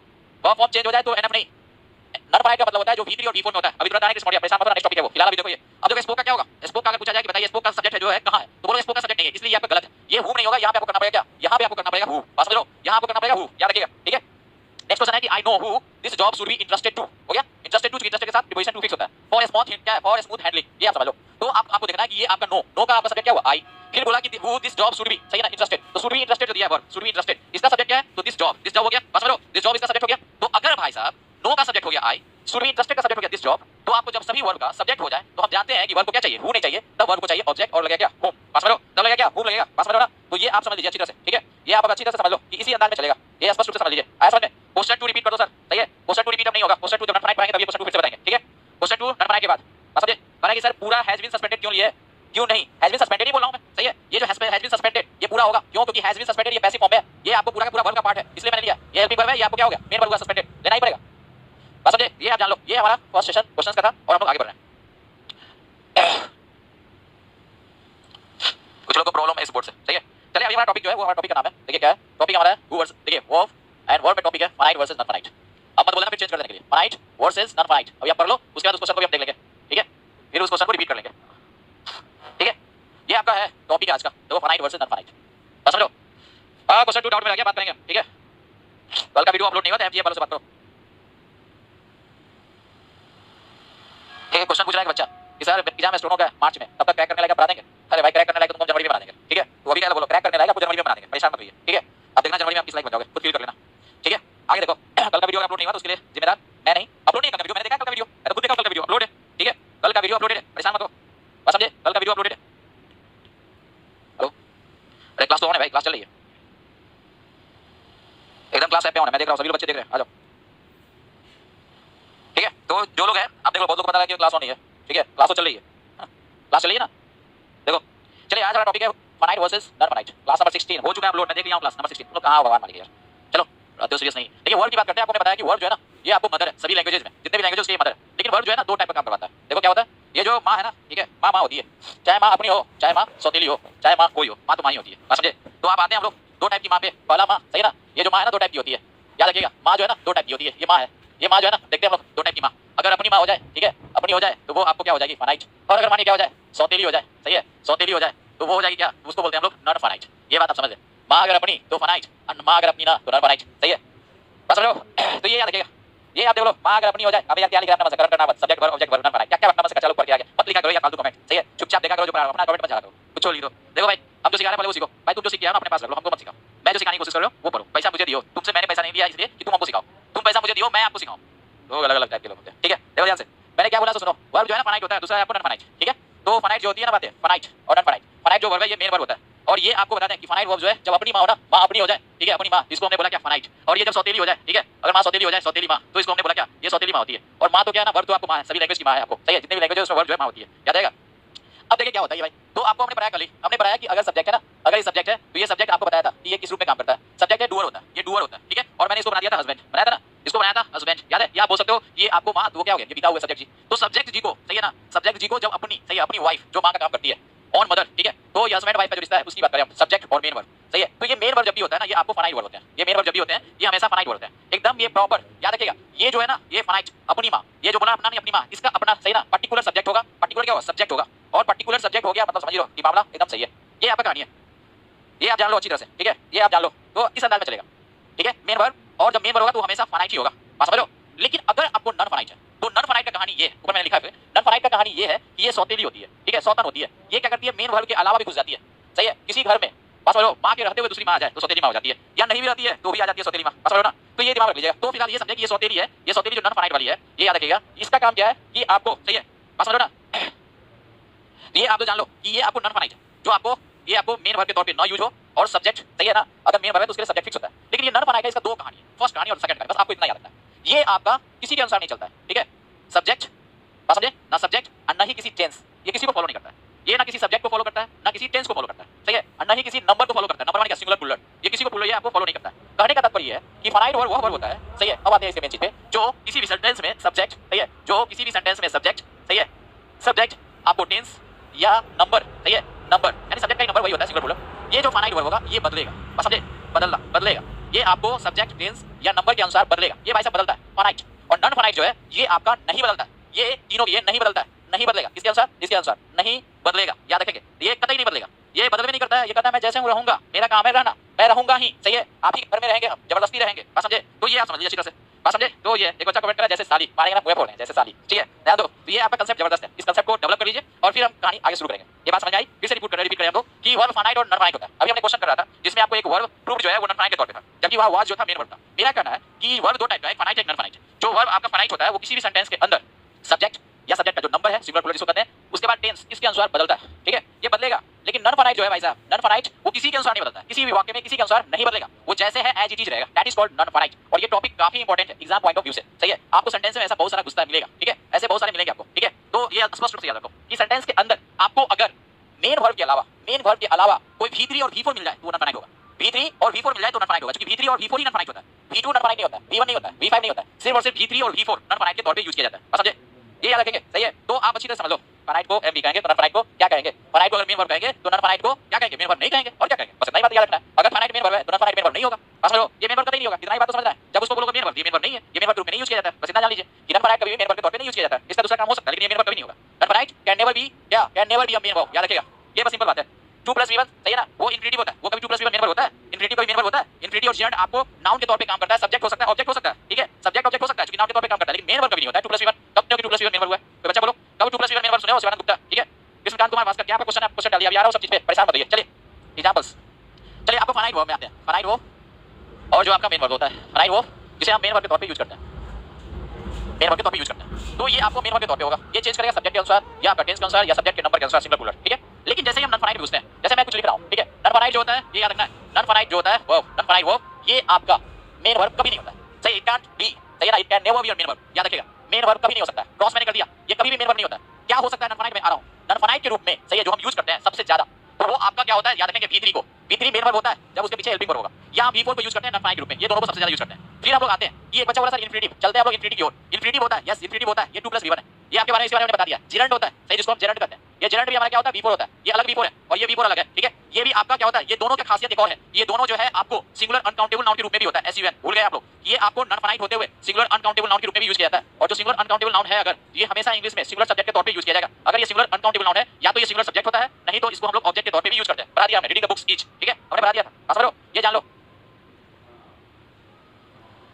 वर्ब फॉर्म चेंज हो जाए तो एनएफ नहीं, नॉन फाइनाइट का मतलब होता है जो V3 और V4 में होता है। अभी तुरंत आने की रिस्पॉन्डिया परेशान मत होना, नेक्स्ट टॉपिक है वो, फिलहाल अभी देखो ये। अब देखो स्पोक का क्या होगा, स्पोक का अगर पूछा जाए कि बताइए स्पोक का सब्जेक्ट जो है कहां है, तो बोलो स्पोक का सब्जेक्ट नहीं है, इसलिए ये आपका गलत है। ये हु नहीं होगा, यहाँ पे आपको करना पड़ेगा क्या, यहाँ पे आपको करना पड़ेगा हु, बात समझ लो, यहाँ आपको करना पड़ेगा हु, याद रखिएगा, ठीक है। नेक्स्ट क्वेश्चन है कि I know who this job should be interested to, हो गया, इंटरेस्टेड टू, इंटरेस्टेड के साथ प्रीपोजिशन टू फिक्स होता है, फॉर स्मूथ हिंट क्या है, फॉर स्मूथ हैंडलिंग, ये आप समझ लो। तो आपको देखना है कि ये आपका नो का आपका सब्जेक्ट क्या हुआ, आई, फिर बोला कि who this job should B, सही है ना, इंटरेस्टेड, तो शुड बी इंटरेस्टेड जो दिया है वर्ब, शुड बी इंटरेस्टेड, इसका सब्जेक्ट क्या है, तो दिस जॉब हो गया, बात समझ लो, दिस जॉब इसका सब्जेक्ट हो गया। तो अगर भाई साहब नो का सब्जेक्ट हो गया आई, शुड बी इंटरेस्टेड का सब्जेक्ट हो गया दिस जॉब, तो आपको जब सभी वर्ब का सब्जेक्ट हो जाए तो हम जानते हैं कि वर्ब को क्या चाहिए, हु नहीं चाहिए, तब वर्ब को चाहिए ऑब्जेक्ट और लगेगा क्या, होम, बात समझ लो, तब लगेगा क्या, होम लगेगा, बात समझ लो ना। तो ये आप समझ लीजिए अच्छी तरह से, ठीक है, ये आप अच्छी तरह से समझ लो कि इसी अंदाज में चलेगा, ये स्पष्ट रूप से समझ लीजिए, आया समझ में। क्वेश्चन 2 रिपीट कर दो सर, सही है, क्वेश्चन 2 रिपीट अब नहीं होगा, क्वेश्चन 2 जब नॉट फाइनाइट पाएंगे तब ये क्वेश्चन 2 फिर से बताएंगे, ठीक है। क्वेश्चन 2 नॉट फाइनाइट के बाद बात समझे, माना कि सर पूरा हैज बीन सस्पेंडेड क्यों लिए, क्यों नहीं, हैज बीन सस्पेंडेड ही बोल रहा हूं मैं, सही है, ये जो हैज बीन सस्पेंडेड ये पूरा होगा, क्यों, क्योंकि हैज बीन सस्पेंडेड ये पैसिव फॉर्म है, ये आपको पूरा का पूरा वर्ब का पार्ट है, इसलिए मैंने लिया, ये हेल्पिंग वर्ब है, ये आपको क्या हो गया, मेन वर्ब हुआ सस्पेंडेड, लेना ही पड़ेगा, बात समझे, ये आप जान लो, ये हमारा फर्स्ट सेशन क्वेश्चंस का था और हम लोग आगे बढ़ रहे हैं। कुछ लोगों को प्रॉब्लम है इस बोर्ड से, सही है। चलिए अभी हमारा टॉपिक जो है वो हमारा टॉपिक का नाम है, देखिए क्या है टॉपिक हमारा है, हु वर्सेस, देखिए वर्ब एंड वर्ब में टॉपिक है फाइनाइट वर्सेस नॉन फाइनाइट। अब मत बोलना फिर चेंज कर देने के लिए, फाइनाइट वर्सेस नॉन फाइनाइट, अभी आप पढ़ लो, उसके बाद उस क्वेश्चन को भी आप देख लेंगे, ठीक है, फिर उस क्वेश्चन को रिपीट कर लेंगे, ठीक है। ये आपका है टॉपिक आज का, तो फाइनाइट वर्सेस नॉन फाइनाइट, बस समझो। क्वेश्चन 2 डाउट में लगे बात करेंगे, ठीक है। कल का वीडियो अपलोड नहीं हुआ था, एमजीए वालों से बात करो, ठीक है। क्वेश्चन पूछ रहा है बच्चा कि सर एग्जाम में स्टूडेंट का मार्च में, तब तक क्रैक करने लायक बना देंगे, अरे भाई क्रैक करने लायक तो तुम जनवरी में बना देंगे, ठीक है, तो अभी क्या बोलो, क्रैक करने लायक आपको जनवरी में बना देंगे, परेशान मत होइए, ठीक है। अब देखना जनवरी में आप किस लायक बन जाओगे, खुद फील कर लेना, ठीक है। आगे देखो, कल का वीडियो अपलोड नहीं हुआ तो उसके लिए जिम्मेदार मैं नहीं, अपलोड नहीं करना वीडियो, मैंने देखा कल का वीडियो, मैं तो खुद देखा कल का वीडियो अपलोड है, ठीक है, कल का वीडियो अपलोडेड है, परेशान मत हो, बस समझे, कल का वीडियो अपलोडेड है। हेलो, अरे क्लास तो ऑन है भाई, क्लास चल रही है एकदम, क्लास ऐप पे ऑन है, मैं देख रहा हूं, सभी लोग बच्चे देख रहे हैं, आ जाओ, ठीक है। तो जो लोग हैं आप देख लो, बहुत लोग को पता है कि क्लास ऑन नहीं है, ठीक है, क्लास तो चल रही है, क्लास चल रही है ना, देखो। चलिए आज हमारा टॉपिक है finite versus non finite, class number 16 हो चुका है अपलोड, मैं देख लिया हूं क्लास नंबर 16, लोग कहां भगवान मालिक यार, चलो तो सीरियस नहीं। देखिए वर्ब की बात करते हैं, आपको मैंने बताया कि वर्ब जो है ना ये आपको मदर है, सभी लैंग्वेजेस में जितने भी लैंग्वेजेस के मदर है, लेकिन वर्ब जो है ना दो टाइप का काम करवाता है, देखो क्या होता है, ये जो माँ है ना, ठीक है, माँ होती है, चाहे माँ अपनी हो, चाहे माँ सौतेली हो, चाहे माँ कोई हो, माँ तो माँ ही होती है, बात समझे। तो आप आते हैं हम लोग दो टाइप की माँ पे, पहला माँ, सही ना, ये जो माँ है ना दो टाइप की होती है, याद रखिएगा, माँ जो है ना दो टाइप की होती है, ये माँ है, ये माँ जो है ना, देखते हैं हम लोग दो टाइप की माँ, अगर अपनी माँ हो जाए, ठीक है, अपनी हो जाए तो वो आपको क्या हो जाएगी, फाइनाइट, और अगर मानी क्या हो जाए, सौतेली हो जाए, सही है, सौतेली हो जाए तो वो हो जाएगी क्या, उसको बोलते हैं हम लोग नॉन फाइनाइट, ये बात आप समझ लें, माँ अगर अपनी तो फाइनाइट, माँ अगर अपनी ना तो नॉन फाइनाइट, सही है, बस समझो। तो ये याद रखिएगा, ये आप देख लो, माँ अगर अपनी हो जाए, अबे यार क्या लिखा है अपना करंट करना, subject verb object verb non finite, क्या अपना से चलो ऊपर के आगे मत लिखा करो यार फालतू कमेंट, सही है, चुपचाप देखा करो जो पढ़ा अपना कमेंट मत चला करो, कुछ छोड़ ली दो। देखो भाई हम जो सिखा रहे हैं पहले वो सीखो, भाई तुम जो सीख के आए ना अपने पास रख लो, हमको मत सिखाओ, मैं जो सिखाने की कोशिश कर रहा हूं वो पढ़ो, पैसा मुझे दियो, तुमसे मैंने पैसा नहीं लिया इसलिए कि तुम हमको सिखाओ, तुम पैसा मुझे दियो मैं आपको सिखाऊं, दो अलग अलग टाइप के लोग होते हैं, ठीक है। देखो ध्यान से, मैंने क्या बोला तो सुनो, वर्ब जो है ना फाइनाइट होता है, दूसरा है आपको नॉन फाइनाइट, ठीक है। तो फाइनाइट जो होती है ना बातें, फाइनाइट और नॉन फाइनाइट, फाइनाइट जो वर्ब है ये मेन वर्ब होता है, और ये आपको बताते हैं कि फाइनाइट वर्ब जो है जब अपनी माँ हो ना, माँ अपनी हो जाए, ठीक है, अपनी माँ, इसको हमने बोला क्या फाइनाइट, और ये जब सौतेली हो जाए, ठीक है, अगर माँ सौतेली हो जाए, सौतेली माँ, तो इसको हमने बोला क्या, ये सौतेली माँ होती है, और माँ तो क्या है ना, वर्ब तो आपको माँ है, सभी लैंग्वेज की माँ है आपको, सही है, जितने भी लैंग्वेज है उसमें वर्ब जो है माँ होती है, याद आएगा। अब देखिए क्या होता है भाई, तो आपको हमने पढ़ाया कल ही, हमने पढ़ाया कि अगर सब्जेक्ट है ना, अगर ये सब्जेक्ट है तो ये सब्जेक्ट आपको बताया था कि ये किस रूप में काम करता है, सब्जेक्ट है डूअर होता है, ये डूअर होता है, ठीक है, और मैंने इसको बना दिया था हस्बैंड, बनाया था ना, इसको बनाया था हस्बैंड, याद है, या आप बोल सकते हो ये आपको माँ, वो क्या हो गया, ये पिता हुआ सब्जेक्ट जी, तो सब्जेक्ट जी को, सही है ना, सब्जेक्ट जी को जब अपनी, सही है, अपनी वाइफ जो माँ का काम करती है, ऑन मदर, ठीक है, तो ये हस्बैंड वाइफ का जो रिश्ता है उसकी बात करें हम, सब्जेक्ट और मेन वर्ब, सही है। तो ये मेन वर्ब जब भी होता है ना, ये आपको फाइनाइट वर्ब होते हैं, ये मेन वर्ब जब भी होते हैं ये हमेशा फाइनाइट वर्ब होते हैं, एकदम ये प्रॉपर याद रखिएगा, ये जो है ना ये फाइनाइट अपनी माँ, ये जो बोला अपना नहीं अपनी माँ, इसका अपना, सही ना, पर्टिकुलर सब्जेक्ट होगा, पर्टिकुलर क्या होगा, सब्जेक्ट होगा, और पर्टिकुलर सब्जेक्ट हो गया मतलब समझ लो कि मामला एकदम सही है, ये आपका कहानी है, ये आप जान लो अच्छी तरह से, ठीक है, ये आप जान लो, तो इस अंदाज में चलेगा, ठीक है, मेन वर्ब, और जब मेन वर्ब होगा तो हमेशा फाइनाइट ही होगा, बात समझ लो। लेकिन अगर आपको नॉन फाइनाइट है तो नॉन फाइनाइट का कहानी ये, ऊपर मैंने लिखा है, नॉन फाइनाइट का कहानी ये है कि ये सौतेली होती है, ठीक है, सौतन होती है, ये क्या करती है, मेन वर्ब के अलावा भी घुस जाती है, सही है, किसी घर में, बात समझ लो, माँ के रहते हुए दूसरी माँ आ जाए तो सौतेली माँ हो जाती है, या नहीं भी रहती है तो भी आ जाती है सौतेली माँ, बात समझ लो ना। तो ये दिमाग रख लीजिएगा, तो फिलहाल ये समझे कि ये सौतेली है, ये सौतेली जो नॉन फाइनाइट वाली है, ये याद रखिएगा, इसका काम क्या है कि आपको, सही है, बात समझ लो ना, ये आप तो जान लो कि ये आपको नॉन फाइनाइट है, जो आपको, ये आपको मेन वर्ब के तौर पे ना यूज हो, और सब्जेक्ट, सही है ना, अगर मेन वर्ब है तो उसके लिए सब्जेक्ट फिक्स होता है, लेकिन ये नॉन फाइनाइट है, इसका दो कहानी है, फर्स्ट कहानी और सेकंड कहानी, बस आपको इतना याद रखना है, ये आपका किसी के अनुसार नहीं चलता है, ठीक है, सब्जेक्ट, बात समझे ना, सब्जेक्ट और ना ही किसी टेंस, ये किसी को फॉलो नहीं करता है, ये ना किसी सब्जेक्ट को फॉलो करता है, ना किसी टेंस को फॉलो करता है, सही है, और ना ही किसी नंबर को फॉलो करता है, नंबर माने क्या, सिंगुलर प्लूरल, ये किसी को प्लूरल ये आपको फॉलो नहीं करता है। कहने का तात्पर्य है कि फाइनाइट वर्ब वह वर्ब होता है, सही है, अब आते हैं इसके मेन चीज पे, जो किसी भी सेंटेंस में सब्जेक्ट, सही है, जो किसी भी सेंटेंस में सब्जेक्ट, सही है, सब्जेक्ट आपको टेंस या नंबर, सही है, नंबर यानी सब्जेक्ट का नंबर वही होता है, सिंगुलर प्लूरल, ये जो फाइनाइट वर्ब होगा ये बदलेगा, बस समझे, बदलेगा, ये आपको सब्जेक्ट टेंस या नंबर के अनुसार बदलेगा, ये भाई साहब बदलता है फाइनाइट, और नॉन फाइनाइट जो है ये आपका नहीं बदलता है, ये तीनों ये नहीं बदलता है, नहीं बदलेगा, किसके अनुसार, इसके अनुसार नहीं बदलेगा, याद रखेंगे, ये कतई नहीं बदलेगा, ये बदल में नहीं करता होता है, ये कहता है मैं जैसे हूँ रहूंगा, मेरा काम है रहना, मैं रहूंगा ही, सही है, आप ही घर में रहेंगे, हम जबरदस्ती रहेंगे, बात समझे? तो ये आप समझ लीजिए अच्छी तरह से, बात समझे? तो ये एक बच्चा कमेंट करा जैसे साली, मारेंगे ना मुंह फोड़ रहे हैं जैसे साली, ठीक है, ध्यान दो। तो ये आपका कंसेप्ट जबरदस्त है, इस कंसेप्ट को डेवलप कर लीजिए और फिर हम कहानी आगे शुरू करेंगे। ये बात समझ आई? फिर से रिपीट करें हम लोग कि वर्ब फाइनाइट और नॉन फाइनाइट होता है। अभी हमने क्वेश्चन कर रहा था जिसमें आपको एक वर्ब प्रूफ जो है वो नॉन फाइनाइट के तौर पे था, जबकि वहां वाज जो था मेन वर्ब था। मेरा कहना है कि वर्ब दो टाइप का है, फाइनाइट एक नॉन फाइनाइट। जो वर्ब आपका फाइनाइट होता है वो किसी भी सेंटेंस के अंदर सब्जेक्ट या सब्जेक्ट का जो नंबर है, सिंगुलर प्लूरल जिसको कहते हैं, उसके बाद टेंस इसके अनुसार बदलता है, ठीक है, ये बदलेगा। लेकिन नॉन फाइनाइट जो है भाई साहब, नॉन फाइनाइट वो किसी के अनुसार नहीं बदलता, किसी भी वाक्य में किसी के अनुसार नहीं बदलेगा, वो जैसे है एज इट इज रहेगा, that is called non finite. और ये टॉपिक काफी इंपॉर्टेंट है एग्जाम पॉइंट ऑफ व्यू से, सही है। आपको सेंटेंस में ऐसा बहुत सारा गुस्सा मिलेगा, ठीक है, ऐसे बहुत सारे मिलेंगे आपको, ठीक है। तो ये स्पष्ट रूप से याद रखो कि सेंटेंस के अंदर आपको अगर मेन वर्ब के अलावा कोई V3 और V4 मिल जाए तो नॉन फाइनाइट होगा। V3 और V4 मिल जाए तो नॉन फाइनाइट होगा, क्योंकि V3 और V4 ही नॉन फाइनाइट होता है, V2 नॉन फाइनाइट नहीं होता, V1 नहीं होता, V5 नहीं होता, सिर्फ और सिर्फ V3 और V4 नॉन फाइनाइट के तौर पे यूज किया जाता है, समझे? ये याद रखेंगे, सही है। तो आप अच्छी तरह समझ लो, फाइनाइट को एम भी कहेंगे तो नॉन फाइनाइट को क्या कहेंगे, फाइनाइट को अगर मेन वर्ब कहेंगे तो नॉन फाइनाइट को क्या कहेंगे, मेन वर्ब नहीं कहेंगे, और क्या कहेंगे, बस इतना ही बात याद रखना है। अगर फाइनाइट मेन वर्ब है तो नॉन फाइनाइट मेन वर्ब नहीं होगा, बस समझो, ये मेन वर्ब कभी नहीं होगा, इतना ही बात तो समझना है। जब उसको बोलोगे मेन वर्ब, ये मेन वर्ब नहीं है, ये मेन वर्ब ग्रुप में नहीं यूज किया जाता है, बस इतना जान लीजिए कि नॉन फाइनाइट कभी मेन वर्ब के तौर पे नहीं यूज किया जाता है। इसका दूसरा काम हो सकता है लेकिन ये मेन वर्ब कभी नहीं होगा। Non finite can never be क्या, can never be a main verb, याद रखिएगा, ये बस सिंपल बात है। 2 + V1 सही है ना, वो इंफिनिटिव होता है, वो कभी 2 + V1 मेन वर्ब होता है, इंफिनिटिव कभी मेन वर्ब होता है। इंफिनिटिव और जेंड आपको नाउन के तौर पे काम करता है, सब्जेक्ट हो सकता है, ऑब्जेक्ट हो सकता है, ठीक है, सब्जेक्ट ऑब्जेक्ट हो सकता है, क्योंकि नाउन के तौर पे काम करता है, लेकिन मेन वर्ब कभी नहीं होता है। 2 + V1 कब नहीं होगी, 2 + V1 मेन वर्ब हुआ है, कोई बच्चा बोलो कब 2 + V1 मेन वर्ब सुने हो, शिवानंद गुप्ता, ठीक है, विष्णुकांत कुमार भास्कर, क्या आपका क्वेश्चन है, आप क्वेश्चन डालिए, अब आ रहा हूं सब चीज पे, परेशान मत होइए। चलिए एग्जांपल्स, चलिए आपको फाइनाइट वर्ब में आते हैं। फाइनाइट वर्ब और जो आपका मेन वर्ब होता है, फाइनाइट वर्ब जिसे हम मेन वर्ब के तौर पे यूज करते हैं, मेन वर्ब के तौर पे यूज करते हैं, तो ये आपको मेन वर्ब के तौर पे होगा, ये चेंज करेगा सब्जेक्ट के अनुसार या आपका टेंस के अनुसार या सब्जेक्ट के नंबर के अनुसार, सिंगुलर प्लूरल, ठीक है। लेकिन जैसे ही हम नॉन फाइनाइट पूछते हैं, जैसे मैं कुछ लिख रहा हूं, ठीक है, नॉन फाइनाइट जो होता है ये याद रखना है, नॉन फाइनाइट जो होता है वर्ब, नॉन फाइनाइट वर्ब ये आपका मेन वर्ब कभी नहीं होता है, सही, इट कांट बी, सही है ना, it can never be your main verb, याद रखिएगा, मेन वर्ब कभी नहीं हो सकता, क्रॉस मैंने कर दिया, ये कभी भी मेन वर्ब नहीं होता। क्या हो सकता है नॉन फाइनाइट में, आ रहा हूं, नॉन फाइनाइट के रूप में, सही है, जो हम यूज करते हैं सबसे ज्यादा, तो वो आपका क्या होता है, याद रखेंगे V3 को, V3 मेन वर्ब होता है जब उसके पीछे हेल्पिंग वर्ब होगा, या V4 को यूज करते हैं नॉन फाइनाइट ग्रुप में, ये दोनों को सबसे ज्यादा यूज करते हैं। फिर हम लोग आते हैं, ये एक बच्चा बोला सर इंफिनिटिव, चलते हैं हम लोग इंफिनिटिव की ओर। इंफिनिटिव होता है, यस इंफिनिटिव होता है, ये 2 + V1 है, ये आपके बारे में, इसके बारे में बता दिया। जिरंड होता है, सही, जिसको हम जिरंड कहते हैं, ये जिरंड भी हमारा क्या होता है, V4 होता है, ये अलग V4 है और ये V4 अलग है, ठीक है। ये भी आपका क्या होता है, ये दोनों की खासियत एक और है, ये दोनों जो है आपको सिंगुलर अनकाउंटेबल नाउन के रूप में भी होता है, SUN, भूल गए आप लोग, ये आपको नॉन फाइनाइट होते हुए सिंगुलर अनकाउंटेबल नाउन के रूप में भी यूज किया जाता है। और जो सिंगुलर अनकाउंटेबल नाउन है, अगर ये हमेशा इंग्लिश में सिंगुलर सब्जेक्ट के तौर पे यूज किया जाएगा। अगर ये सिंगुलर अनकाउंटेबल नाउन है, या तो ये सिंगुलर सब्जेक्ट होता है, नहीं तो इसको हम लोग ऑब्जेक्ट के तौर पे भी यूज करते हैं। बता दिया हमने, रीडिंग द बुक्स ईच, ठीक है, हमने बता दिया था, समझ लो, ये जान लो।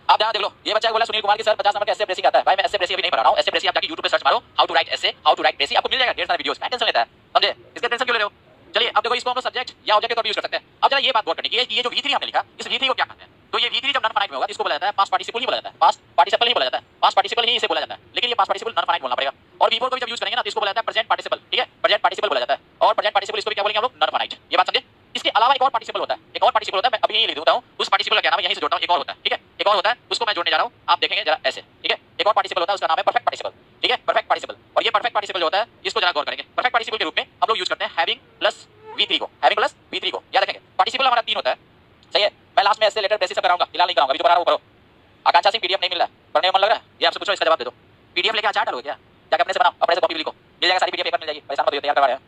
आप ध्यान देख लो, ये बच्चा बोला सुनील कुमार की सर 50 नंबर का एसे प्रेसी आता है, भाई मैं एसे प्रेसी अभी नहीं पढ़ा रहा हूं, एसे प्रेसी आप जाके YouTube पे सर्च मारो, how to write essay, how to write precis, आपको मिल जाएगा ढेर सारे वीडियोस, मैं टेंशन लेता है, समझे, इसके टेंशन क्यों ले रहे हो। चलिए अब देखो, इसको हम लोग सब्जेक्ट या ऑब्जेक्ट के तौर पे यूज कर सकते हैं। अब जरा ये बात गौर करनी कि ये जो V3 हमने लिखा, इस V3 को क्या कहते हैं, तो ये V3 जब नॉन फाइनाइट में होगा इसको बोला जाता है पास्ट पार्टिसिपल ही बोला जाता है, पास्ट पार्टिसिपल ही बोला जाता है, पास्ट पार्टिसिपल ही इसे बोला जाता है, लेकिन ये पास्ट पार्टिसिपल नॉन फाइनाइट बोलना पड़ेगा। और V4 को भी जब यूज करेंगे ना तो इसको बोला जाता है प्रेजेंट पार्टिसिपल, ठीक है, प्रेजेंट पार्टिसिपल बोला जाता है, और प्रेजेंट पार्टिसिपल इसको भी क्या बोलेंगे हम लोग, नॉन फाइनाइट, ये बात समझे। इसके अलावा एक और पार्टिसिपल होता है, एक और पार्टिसिपल होता है, मैं अभी यही लिख देता हूं, उस पार्टिसिपल का क्या नाम है, यहीं से जोड़ता हूं, एक और होता है, ठीक है, एक और होता है, उसको मैं जोड़ने जा रहा हूं, आप देखेंगे जरा ऐसे, ठीक है, एक और पार्टिसिपल होता है, उसका नाम है परफेक्ट पार्टिसिपल, ठीक है, परफेक्ट पार्टिसिपल। और ये परफेक्ट पार्टिसिपल जो होता है, इसको जरा गौर करेंगे, परफेक्ट पार्टिसिपल के रूप में हम लोग यूज करते हैं हैविंग प्लस V3 को, हैविंग प्लस V3 को, याद रखेंगे। पार्टिसिपल हमारा 3 होता है, सही है, मैं लास्ट में ऐसे लेटर बेसिस कराऊंगा, फिलहाल नहीं कराऊंगा, अभी जो बना रहा हूं करो। आकांक्षा सिंह PDF नहीं मिल रहा है, पढ़ने में मन लग रहा है, ये आपसे पूछो, इसका जवाब दे दो। PDF लेके आचार डालोगे क्या, जाके अपने से बनाओ, अपने से कॉपी लिखो, मिल जाएगा, सारी PDF पेपर मिल जाएगी, परेशान मत होइए, तैयार करवा रहे हैं,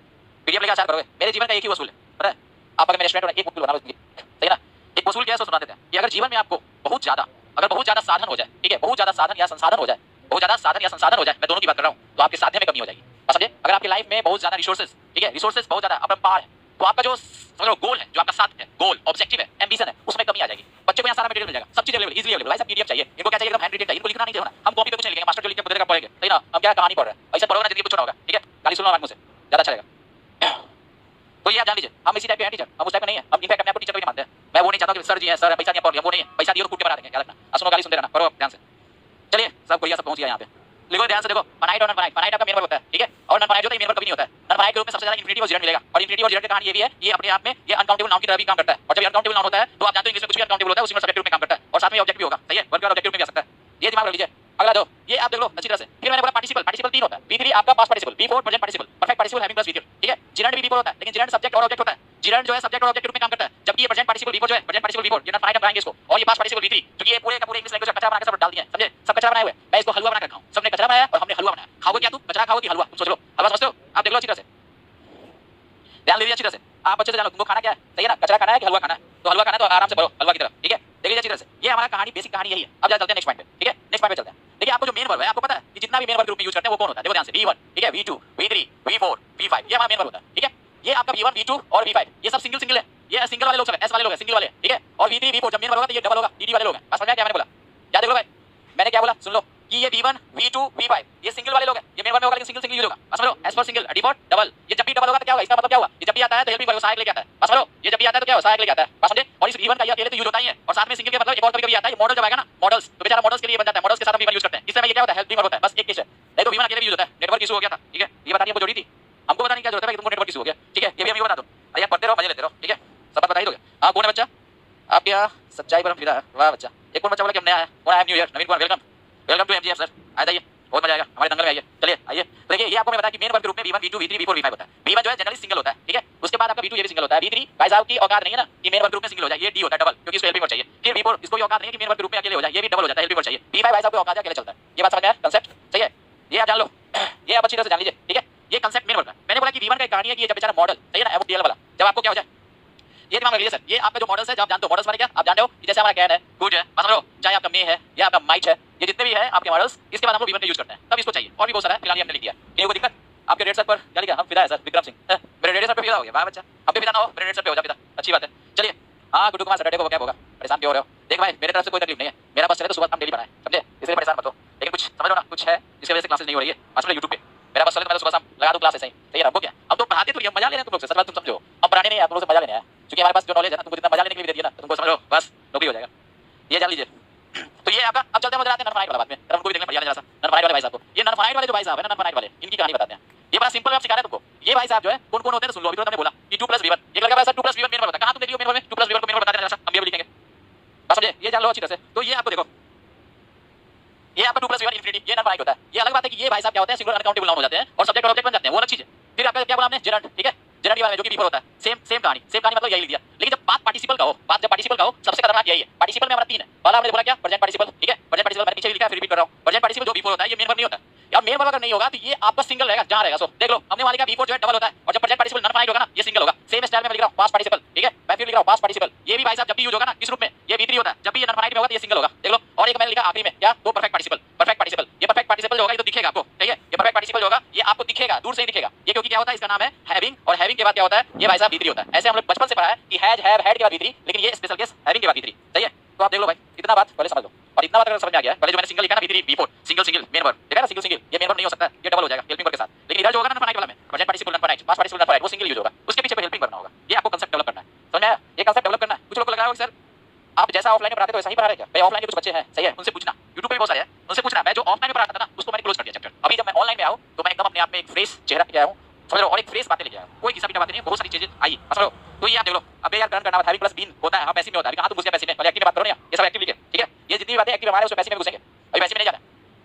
PDF लेके आचार करोगे। मेरे जीवन का एक ही वसूल है, पता है, आप अगर मेरे स्टूडेंट हो, एक बुक बनाओ, सही ना, एक वसूल क्या है सो सुना देते हैं कि अगर जीवन में आपको बहुत ज्यादा साधन हो जाए, ठीक है, बहुत ज्यादा साधन या संसाधन हो जाए, बहुत ज्यादा साधन या संसाधन हो जाए, मैं दोनों की बात कर रहा हूं, तो आपके साध्य में कमी हो जाएगी, समझे। अगर आपकी लाइफ में बहुत ज्यादा रिसोर्सेज, ठीक है, रिसोर्सेज बहुत ज्यादा अपरंपार है, तो आपका जो समझो गोल है, जो आपका साथ है, गोल ऑब्जेक्टिव है, एम्बिशन है, उसमें कमी आ जाएगी। बच्चे को यहाँ सारा मटेरियल मिल जाएगा, सब चीज अवेलेबल, इजीली अवेलेबल, भाई सब PDF चाहिए, इनको क्या चाहिए, एकदम हैंड रिटेन चाहिए, इनको लिखना नहीं चाहिए ना, हम कॉपी पे कुछ नहीं लिखेंगे, मास्टर जो लिखते हैं का पढ़ेंगे, सही ना, हम क्या कहानी पढ़ रहे हैं, ऐसे पढ़ोगे ना जिंदगी कुछ होगा, ठीक है, गाली सुनना मुझसे ज्यादा अच्छा रहेगा। तो ये आप जान लीजिए, हम इसी टाइप के हैं टीचर, हम उस टाइप के नहीं है, हम इनफैक्ट अपने आप को टीचर को नहीं मानते हैं, मैं वो नहीं चाहता कि सर जी हैं, सर पैसा नहीं है, वो नहीं है, पैसा दियो तो कूट के बना देंगे, याद रखना, सुनो गाली सुनते रहना, पढ़ो ध्यान से। चलिए सब बढ़िया, सब पहुंच गया यहाँ पे, लिखो ध्यान से, देखो फाइनाइट और नॉन फाइनाइट, फाइनाइट आपका मेन वर्ब होता है, ठीक है, और नॉन फाइनाइट जो होता है मेन वर्ब कभी नहीं होता है। नॉन फाइनाइट के रूप में सबसे ज्यादा इंफिनिटिव और जिरंड मिलेगा, और इंफिनिटिव और जिरंड की कहानी ये भी है, ये अपने आप में ये अनकाउंटेबल नाउन की तरह भी काम करता है, और जब अनकाउंटेबल नाउन होता है तो आप जानते हो इंग्लिश में कुछ भी अनकाउंटेबल होता है, उसी में सब्जेक्ट रूप में काम करता है, और साथ में ऑब्जेक्ट भी होगा, सही है, वर्ब और ऑब्जेक्टिव में भी आ सकता है, ये दिमाग रख लीजिए। अगला दो, ये आप देख लो अच्छी तरह से। फिर मैंने बोला पार्टिसिपल, पार्टिसिपल 3 होता है, V3 आपका past participle, V4 present participle, perfect participle having plus V3, ठीक है। जिरंड भी V4 होता है, लेकिन जिरंड सब्जेक्ट और ऑब्जेक्ट होता है, जिरंड जो है सब्जेक्ट और ऑब्जेक्ट रूप में काम करता है, जबकि ये प्रेजेंट पार्टिसिपल V4 जो है, प्रेजेंट पार्टिसिपल V4 ये नॉन फाइनाइट बनाएंगे इसको, और ये पास्ट पार्टिसिपल V3, क्योंकि ये पूरे का पूरे इंग्लिश लैंग्वेज का कचरा बना के सब डाल दिए, समझे, सब कचरा बनाए हुए, मैं इसको हलवा बना के रखा हूं, सबने कचरा बनाया और हमने हलवा बनाया, खाओगे क्या तुम, कचरा खाओगे कि हलवा, तुम सोच लो, हलवा समझते हो, आप देख लो अच्छी तरह से, ध्यान दीजिए अच्छी तरह से, आप अच्छे से जानो तुमको खाना क्या है, सही है ना, कचरा खाना है कि हलवा खाना है, तो हलवा खाना है तो आराम से बढ़ो हलवा की तरफ, ठीक है, देखिए अच्छी तरह से, ये हमारा कहानी बेसिक कहानी यही है। अब चलते हैं नेक्स्ट पॉइंट पे, ठीक है, नेक्स्ट पॉइंट पे चलते हैं। देखिए आपको जो मेन वर्ब है, आपको पता है कि जितना भी मेन वर्ब ग्रुप में यूज करते हैं वो कौन होता है, देखो ध्यान से, V1, ठीक है, V2, V3, V4, V5, ये हमारा मेन वर्ब होता है, ठीक है। ये आपका V1 V2 और V5 ये सब सिंगल सिंगल है, ये सिंगल वाले लोग सब है, S वाले लोग है, सिंगल वाले, ठीक है। और V3 V4 जब मेन होगा तो ये डबल होगा, DD वाले लोग हैं। बस समझ में क्या मैंने बोला, क्या देख लो भाई, मैंने क्या बोला सुन लो कि ये V1 V2 V5 ये सिंगल वाले लोग हैं, ये मेन में होगा लेकिन सिंगल सिंगल यूज होगा। बस समझ लो, S for single, D for double. ये जब भी डबल होगा तो क्या होगा, इसका मतलब क्या हुआ, ये जब भी आता है तो हेल्पिंग वर्ब सहायक लेके आता है। बस समझ लो, ये जब भी आता है तो क्या होगा, सहायक लेके आता है। बस समझे। और इस V1 का ये अकेले तो यूज होता ही है, और साथ में सिंगल के मतलब एक और कभी-कभी आता है, ये मॉडल जब आएगा ना, मॉडल्स तो बेचारा मॉडल्स के लिए बन जाता है, मॉडल्स के साथ हम V1 यूज करते हैं। इस समय ये क्या होता है, हेल्पिंग वर्ब होता है, बस एक केस है। नहीं तो V1 अकेले भी यूज होता है, नेटवर्क इशू हो गया था, ठीक है, ये बतानी हमको जरूरी थी, हमको बताने की क्या जरूरत है कि तुमको नेटवर्क इशू हो गया, ठीक है, ये भी हम बता दो। अरे यार पढ़ते रहो, मजे लेते रहो, ठीक है, सब बात बता ही दोगे। हाँ कौन है बच्चा, आपके यहाँ सच्चाई पर हम फिदा है, वाह बच्चा। एक और बच्चा बोला कि हम नया है, कौन है, new year, Naveen Kumar, welcome welcome to MGF sir, आए जाइए, बहुत मजा आएगा हमारे दंगल में, आइए चलिए आइए। तो देखिए ये आपको मैंने बताया कि मेन वर्ब ग्रुप में V1 V2 V3 V4 V5 होता है। V1 जो है जनरली सिंगल होता है, ठीक है, उसके बाद आपका V2 ये भी सिंगल होता है। V3 भाई साहब की औकात नहीं है ना कि मेन वर्ब ग्रुप में सिंगल हो जाए, ये D होता है डबल, क्योंकि इसको हेल्पिंग वर्ब चाहिए। फिर V4 इसको भी औकात नहीं है कि मेन वर्ब ग्रुप में अकेले हो जाए, ये भी डबल हो जाता है, हेल्पिंग वर्ब चाहिए। V5 भाई साहब को औकात है, अकेले चलता है। ये बात समझ में आया, कंसेप्ट सही है, ये आप जान लो, ये आप अच्छी तरह से जान लीजिए, ठीक है। ये कंसेप्ट मेन वर्ब का मैंने बोला कि V1 का एक कहानी है कि ये जब बेचारा मॉडल सही है ना, FOTL वाला, जब आपको क्या हो जाए, ये दिमाग रखिए सर, ये आपका जो मॉडल्स है, जब आप जानते हो मॉडल्स माने क्या, आप जानते हो कि जैसे हमारा कैन है, गुड है, समझ लो, चाहे आपका मे है या आपका माइट है, ये जितने भी है आपके मॉडल्स, इसके बाद हम लोग V1 में यूज करते हैं, तब इसको चाहिए। और भी बहुत सारा है, फिलहाल हमने लिख दिया, क्यों कोई दिक्कत आपके रेड सर पर क्या लिखा, हम फिदा है सर, विक्रम सिंह, मेरे रेड सर पे फिदा हो गया, वाह बच्चा, अब भी फिदा ना हो, मेरे रेड सर पे हो जा फिदा, अच्छी बात है। चलिए हाँ गुड्डू कुमार सैटरडे को क्या होगा, परेशान क्यों हो रहे हो, देख भाई मेरे तरफ से कोई तकलीफ नहीं है, मेरा बस चले तो सुबह हम डेली बनाए, समझे, इसलिए परेशान मत हो, लेकिन कुछ समझ लो ना, कुछ है जिसकी वजह से क्लासेस नहीं हो रही है, मतलब YouTube पे मेरा बस चले तो मैं सुबह शाम लगा दूं क्लास ऐसे ही, सही है। हमको क्या, हम तो पढ़ाते तो हम मजा ले रहे हैं तुम लोग से, सच बात तुम समझो, हम पढ़ाने नहीं आए, तुम लोग से मजा लेने आए, क्योंकि हमारे पास जो नॉलेज है ना, तुमको जितना मजा लेने के लिए दे दिया ना, तुमको समझ लो बस नौकरी हो जाएगा, ये जान लीजिए। तो ये आपका, अब चलते हैं मजा आते हैं ननफाइट वाला बात में, उनको भी देखना बढ़िया जरा सा, ननफाइट वाले भाई साहब को, ये ननफाइट वाले जो भाई साहब है ना, ननफाइट वाले, इनकी कहानी बताते हैं। ये बड़ा सिंपल आप सिखा रहे हैं तुमको, ये भाई साहब जो है कौन कौन होते हैं सुन लो, अभी तो हमने बोला कि 2 + V1, एक लगा सर 2 + V1 मेन वर्ब, कहां तुम देख लियो मेन वर्ब में 2 + V1 को मेन वर्ब बता देना जरा सा, हम ये लिखेंगे, बस समझे, ये जान लो अच्छी तरह से। तो ये आपको देखो, ये आपका 2 + V1 इंफिनिटी, ये ननफाइट होता है। ये अलग बात है कि ये भाई साहब क्या होते हैं, सिंगुलर अनकाउंटेबल नाउन हो जाते हैं और सब्जेक्ट और ऑब्जेक्ट बन जाते हैं, वो अलग चीज है। फिर आपका क्या बोला हमने, जेरंट, ठीक है, जेरंट के बारे में जो कि V4 होता है, सेम कहानी मतलब यही लिख दिया। लेकिन जब बात पार्टिसिपल का हो, बात जब पार्टिसिपल का हो, सबसे खतरनाक यही है। पार्टिसिपल में हमारा 3 है, पहला हमने बोला क्या, प्रेजेंट पार्टिसिपल, ठीक है, प्रेजेंट पार्टिसिपल मैंने पीछे भी लिखा है, फिर रिपीट कर रहा हूं, प्रेजेंट पार्टिसिपल जो V4 होता है, ये मेन वर्ब नहीं होता। यार मेन वर्ब अगर नहीं होगा तो ये आपका सिंगल रहेगा, जहां रहेगा। सो देख लो, हमने मान लिया V4 जो है डबल होता है, और जब प्रेजेंट पार्टिसिपल नन फाइंड होगा ना, ये सिंगल होगा। सेम स्टाइल में मैं लिख रहा हूं पास्ट पार्टिसिपल, ठीक है, मैं फिर लिख रहा हूं पास्ट पार्टिसिपल, ये भी भाई साहब जब भी यूज होगा ना इस रूप में, ये V3 होता है, जब भी ये नन फाइंड में होगा तो ये सिंगल होगा, देख लो। और एक मैंने लिखा आखिरी में क्या, दो परफेक्ट पार्टिसिपल, ये परफेक्ट पार्टिसिपल जो होगा ये तो दिखेगा आपको, ठीक है, ये परफेक्ट पार्टिसिपल जो होगा ये आपको दिखेगा, दूर से ही दिखेगा, ये क्योंकि क्या होता है, इसका नाम है हैविंग, और हैविंग के बाद क्या होता है, ये भाई साहब V3 होता है। ऐसे हम लोग बचपन से पढ़ा है कि हैज, हैव, हैड के बाद V3, लेकिन ये स्पेशल केस हैविंग के बाद V3, सही है। तो आप देख लो भाई, इतना बात पहले समझ लो, और इतना बात अगर समझ में आ गया, पहले जो मैंने सिंगल लिखा ना V3 V4, single main verb, देखा ना, सिंगल ये मेन वर्ब नहीं हो सकता, ये डबल हो जाएगा हेल्पिंग वर्ब के साथ। लेकिन इधर जो होगा ना नन वाला में, present participle none find, past participle none find, वो सिंगल यूज होगा, उसके पीछे कोई हेल्पिंग वर्ब ना होगा। ये आपको कांसेप्ट डेवलप करना है, समझ में आया, ये कांसेप्ट डेवलप करना है। कुछ लोग को लग रहा होगा सर आप जैसा ऑफलाइन में पढ़ाते तो वैसा ही पढ़ा रहे क्या, भाई ऑफलाइन के कुछ बच्चे हैं, सही है, उनसे पूछना, YouTube पे भी बहुत सारे हैं, उनसे पूछना। मैं जो ऑफलाइन में पढ़ाता था ना, उसको मैंने क्लोज कर दिया चैप्टर। अभी जब मैं ऑनलाइन में आऊं तो मैं एकदम अपने आप में एक फ्रेश चेहरा लेके आया हूं, समझ लो, और एक फ्रेश बातें लेके आया हूं, कोई किसी भी बातें नहीं, बहुत सारी चीजें आई, समझ लो। तो ये आप देख लो, अबे यार करंट करना है, हैविंग प्लस बीन होता है, हां पैसिव में होता है, अभी कहां तुम घुस गया पैसिव में, पहले एक्टिव में बात करो ना, ये सब एक्टिव लिखे, ठीक है, ये जितनी भी बातें एक्टिव हमारे उसमें पैसिव में घुसेंगे, अभी पैसिव में नहीं जाना।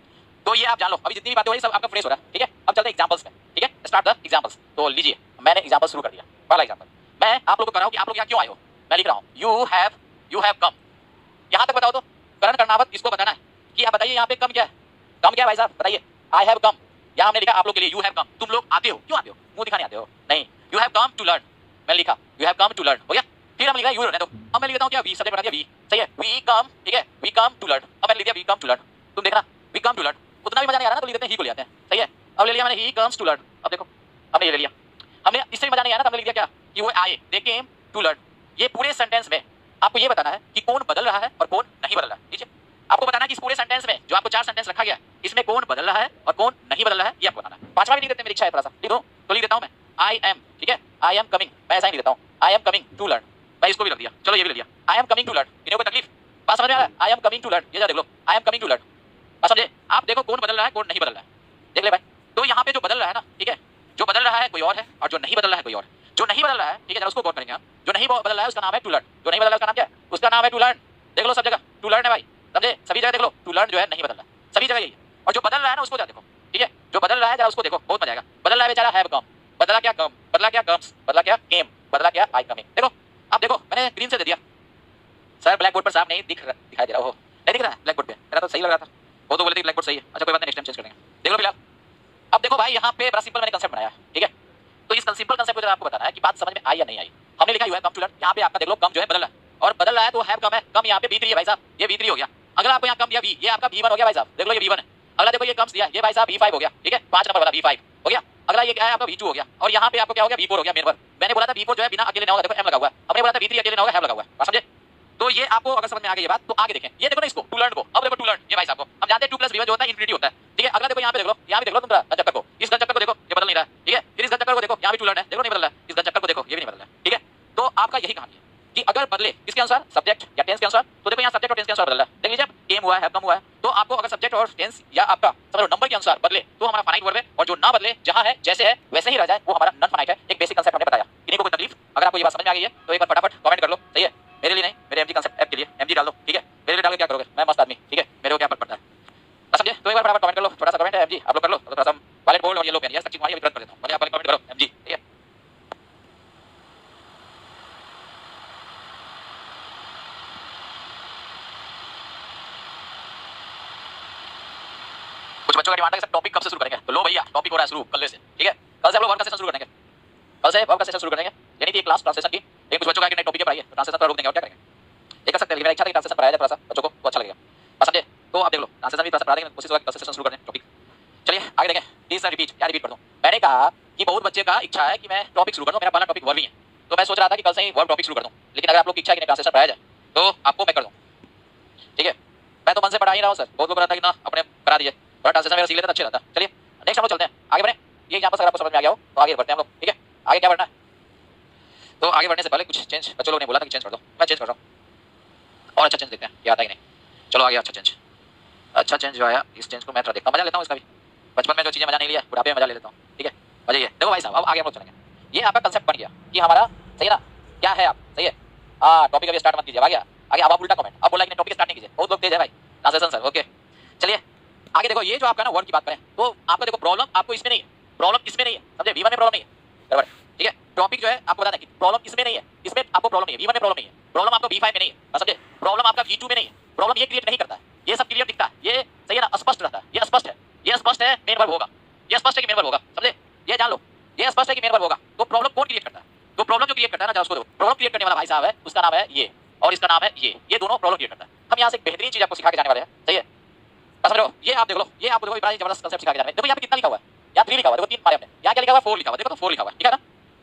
तो ये आप जान लो, अभी जितनी भी बातें हो रही सब आपका फ्रेश हो रहा है, ठीक है। अब चलते हैं एग्जांपल्स में, ठीक है, स्टार्ट द एग्जांपल्स। तो लीजिए, मैंने एग्जांपल शुरू कर दिया। पहला एग्जांपल मैं आप लोगों को कर रहा हूं कि आप लोग यहां क्यों आए हो, मैं लिख रहा हूं यू हैव कम। यहां तक बताओ तो करण करनावत इसको बताना है कि आप बताइए यहाँ पे कम क्या है, कम क्या है भाई साहब बताइए। आई हैव कम, यहाँ हमने लिखा आप लोग के लिए यू हैव कम, तुम लोग आते हो, क्यों आते हो, मुंह दिखाने आते हो, नहीं, you have come to learn, मैंने लिखा you have come to learn, हो गया। फिर हम लिखा यू रहने दो, अब मैं लिखता हूँ क्या, वी सब्जेक्ट बना दिया, वी, सही है, वी कम, ठीक है, वी कम टू लर्न, अब मैंने लिख दिया वी कम टू लर्न, तुम देखना वी कम टू लर्न, उतना भी मजा नहीं आ रहा ना, तो लिख देते हैं ही को ले आते हैं, सही है। अब ले लिया मैंने ही कम्स टू लर्न, अब देखो हमने ये ले लिया, हमने इससे भी मजा नहीं आया ना, हमने लिख दिया क्या कि वो आए, दे केम टू लर्न। ये पूरे सेंटेंस में आपको ये बताना है कि कौन बदल रहा है और कौन नहीं बदल रहा है, ठीक है। आपको बताना है कि इस पूरे सेंटेंस में जो आपको 4 सेंटेंस रखा गया इसमें कौन बदल रहा है और कौन नहीं बदल रहा है, ये आपको बताना है। पांचवा भी लिख देते हैं, मेरी इच्छा है थोड़ा सा लिख दो, तो लिख देता हूं मैं आई एम, ठीक है, आई एम कमिंग, मैं ऐसा ही लिख देता हूं, I am coming to learn, मैं इसको भी रख दिया, चलो ये भी लिख दिया, I am coming to learn, इन्हें कोई तकलीफ, बात समझ में आ रहा है, I am coming to learn, ये जा देख लो, I am coming to learn, बस समझे। आप देखो कौन बदल रहा है कौन नहीं बदल रहा है, देख ले भाई। तो यहाँ पे जो बदल रहा है ना, ठीक है, जो बदल रहा है कोई और है और जो नहीं बदल रहा है कोई और। जो नहीं बदल रहा है, ठीक है, जरा उसको गौर करेंगे हम, जो नहीं बदल रहा है उसका नाम है टू लर्न, जो नहीं बदल रहा है उसका नाम क्या है, उसका नाम है टू लर्न, देख लो सब जगह टू लर्न है भाई, समझे, सभी जगह देख लो टू लर्न जो है नहीं बदल रहा है, सभी जगह यही है। और जो बदल रहा है ना उसको जरा देखो, ठीक है, जो बदल रहा है जरा उसको देखो, बहुत मजा आएगा। बदल रहा है बेचारा हैव कम, बदला क्या कम, बदला क्या कम्स, बदला क्या केम, बदला क्या आई कमिंग, देखो आप देखो मैंने ग्रीन से दे दिया सर, ब्लैक बोर्ड पर साफ नहीं दिखाई दे रहा, हो नहीं दिख रहा है ब्लैक बोर्ड पे, मेरा तो सही लग रहा था, वो तो बोले थे ब्लैक बोर्ड सही है, अच्छा कोई बात नहीं, नेक्स्ट टाइम चेंज करेंगे, देख लो फिलहाल। अब देखो भाई यहाँ पे बड़ा सिंपल मैंने कंसेप्ट बनाया, ठीक है, तो इस सिंपल कंसेप्ट को जरा आपको बताना है कि बात समझ में आई या नहीं आई। हमने लिखा you have come to learn, यहाँ पे आपका देख लो कम जो है बदल रहा है, और बदल रहा है तो हैव कम है, कम यहाँ पे V3 है भाई साहब, ये V3 हो गया। अगला आपको यहाँ कम दिया V, ये आपका V1 हो गया भाई साहब, देख लो ये V1 है। अगला देखो ये कम्स दिया, ये भाई साहब V5 हो गया, ठीक है, 5 नंबर वाला V5 हो गया। अगला ये क्या है आपका V2 हो गया, और यहाँ पे आपको क्या हो गया V4 हो गया मेन वर्ब। मैंने बोला था V4 जो है बिना अकेले ना होगा, देखो M लगा हुआ है। हमने बोला था V3 अकेले ना होगा, M लगा हुआ है, बात समझे? तो ये आपको अगर समझ में आ गई ये बात तो आगे देखें। ये देखो ना इसको टू लर्न को, अब देखो टू लर्न, ये भाई साहब को हम जानते हैं 2 + V1 जो होता है इंफिनिटी होता है, ठीक है। अगला देखो यहाँ पे देख लो, यहाँ भी देख लो तुम घन चक्कर को, इस घन चक्कर को देखो ये बदल नहीं रहा है, ठीक है। फिर इस घन चक्कर को देखो, यहाँ भी टू लर्न है, देखो नहीं बदल रहा है। इस घन चक्कर को देखो, ये भी नहीं बदल रहा है, ठीक है। तो आपका यही कहानी है कि अगर बदले किसके अनुसार, सब्जेक्ट या टेंस के अनुसार, तो देखो यहाँ सब्जेक्ट और टेंस के अनुसार बदल रहा है। देख लीजिए केम हुआ है, हैव कम हुआ है, तो आपको अगर सब्जेक्ट और टेंस या आपका समझ लो नंबर के अनुसार बदले तो हमारा फाइनाइट वर्ब है, और जो ना बदले जहाँ है जैसे है वैसे ही रह जाए वो हमारा नॉन फाइनाइट है। एक बेसिक कांसेप्ट हमने बताया, इन्हीं को कोई तकलीफ। अगर आपको ये बात समझ में आ गई है तो एक बार फटाफट कमेंट कर लो, सही है। मेरे लिए नहीं, मेरे एमजी कांसेप्ट ऐप के लिए एमजी डाल दो, ठीक है। मेरे लिए डाल के क्या करोगे, मैं मस्त आदमी, ठीक है, मेरे को क्या फर्क पड़ता है, समझे? तो एक बार फटाफट कमेंट कर लो, छोटा सा कमेंट है एमजी आप लोग कर लो, थोड़ा सा वायलेट बोल्ड और येलो पेन, ये सब चीज तुम्हारी विकल्प कर देता हूं, मतलब आप कमेंट करो एमजी, ठीक है। कुछ बच्चों का डिमांड है कि टॉपिक कब से शुरू करेंगे, तो लो भैया टॉपिक हो रहा है शुरू कल से, ठीक है। कल से हम लोग वर्क का सेशन शुरू करेंगे, कल से वर्क का सेशन शुरू करेंगे, यानी कि क्लास ट्रांसलेशन की। लेकिन कुछ बच्चों का कि नहीं टॉपिक पढ़ाइए तो ट्रांसलेशन पर रोक देंगे, और क्या करेंगे ये कर सकते हैं। मेरा इच्छा है कि ट्रांसलेशन पढ़ाया जाए थोड़ा सा बच्चों को, तो अच्छा लगेगा, बस समझे? तो आप देख लो ट्रांसलेशन भी थोड़ा सा पढ़ा देंगे, कोशिश होगा कि सेशन शुरू करने टॉपिक। चलिए आगे देखें, प्लीज सर रिपीट, क्या रिपीट कर दूं? मैंने कहा कि बहुत बच्चे का इच्छा है कि मैं टॉपिक शुरू कर दूं, मेरा पहला टॉपिक वर्ब ही है, तो मैं सोच रहा था कि कल से ही वर्ब टॉपिक शुरू कर दूं। लेकिन अगर आप लोग की इच्छा है कि ट्रांसलेशन पढ़ाया जाए तो आपको मैं कर दूं, ठीक है। मैं तो मन से पढ़ा ही रहा हूं सर, बहुत लोग कहता है कि ना अपने करा दीजिए, थोड़ा ट्रांसलेशन मेरा सीख लेता अच्छा रहता। चलिए नेक्स्ट हम लोग चलते हैं, आगे बढ़ें। ये एग्जांपल अगर आपको समझ में आ गया हो तो आगे बढ़ते हैं हम लोग, ठीक है। आगे क्या बढ़ना है, तो आगे बढ़ने से पहले कुछ चेंज बच्चों लोगों ने बोला था कि चेंज कर दो, मैं चेंज कर रहा हूँ और अच्छा चेंज देखते हैं क्या आता है कि नहीं। चलो आगे अच्छा चेंज, अच्छा चेंज जो आया इस चेंज को मैं थोड़ा देखता हूँ, मजा लेता हूँ इसका भी। बचपन में जो चीजें मजा नहीं लिया बुढ़ापे में मजा ले लेता हूँ, ठीक है। मजा ये देखो भाई साहब, अब आगे हम लोग चलेंगे। ये आपका कंसेप्ट बन गया कि हमारा, सही है ना, क्या है आप, सही है। हाँ टॉपिक अभी स्टार्ट मत कीजिए, आ गया आगे। अब आप उल्टा कमेंट, अब बोला कि टॉपिक स्टार्ट नहीं कीजिए, बहुत लोग तेज है भाई ट्रांसलेशन सर, ओके। चलिए आगे देखो, ये जो आपका ना वर्ड की बात करें तो आपका देखो प्रॉब्लम आपको इसमें नहीं है, प्रॉब्लम इसमें नहीं है, समझे? V1 में प्रॉब्लम नहीं है, बराबर, ठीक है। टॉपिक जो है आपको बता दें कि प्रॉब्लम इसमें नहीं है, इसमें आपको प्रॉब्लम नहीं है, V1 में प्रॉब्लम नहीं है, प्रॉब्लम आपको V5 में नहीं है, समझे? प्रॉब्लम आपका V2 में नहीं है, प्रॉब्लम ये क्रिएट नहीं करता है, ये सब क्लियर दिखता है, ये सही है ना, स्पष्ट रहता है, ये स्पष्ट है, ये स्पष्ट है मेन वर्ब होगा, ये स्पष्ट है कि मेन वर्ब होगा, समझे? ये जान लो, ये स्पष्ट है कि मेन वर्ब होगा। तो प्रॉब्लम कौन क्रिएट करता है, तो प्रॉब्लम जो क्रिएट करता है ना, उसको देखो, प्रॉब्लम क्रिएट करने वाला भाई साहब है, उसका नाम है ये, और इसका नाम है ये दोनों प्रॉब्लम क्रिएट करता है। हम यहाँ से एक बेहतरीन चीज आपको सिखा के जाने वाले हैं, सही है। समझ लो, ये आप देख लो, ये आप देखो बड़ा जबरदस्त कांसेप्ट सिखा के जाने। देखो यहाँ पे कितना लिखा हुआ है, यहाँ 3 लिखा हुआ है, देखो 3 मारे हमने, यहाँ क्या लिखा हुआ है 4 लिखा हुआ है, देखो तो 4 लिखा हुआ है, ठीक है ना।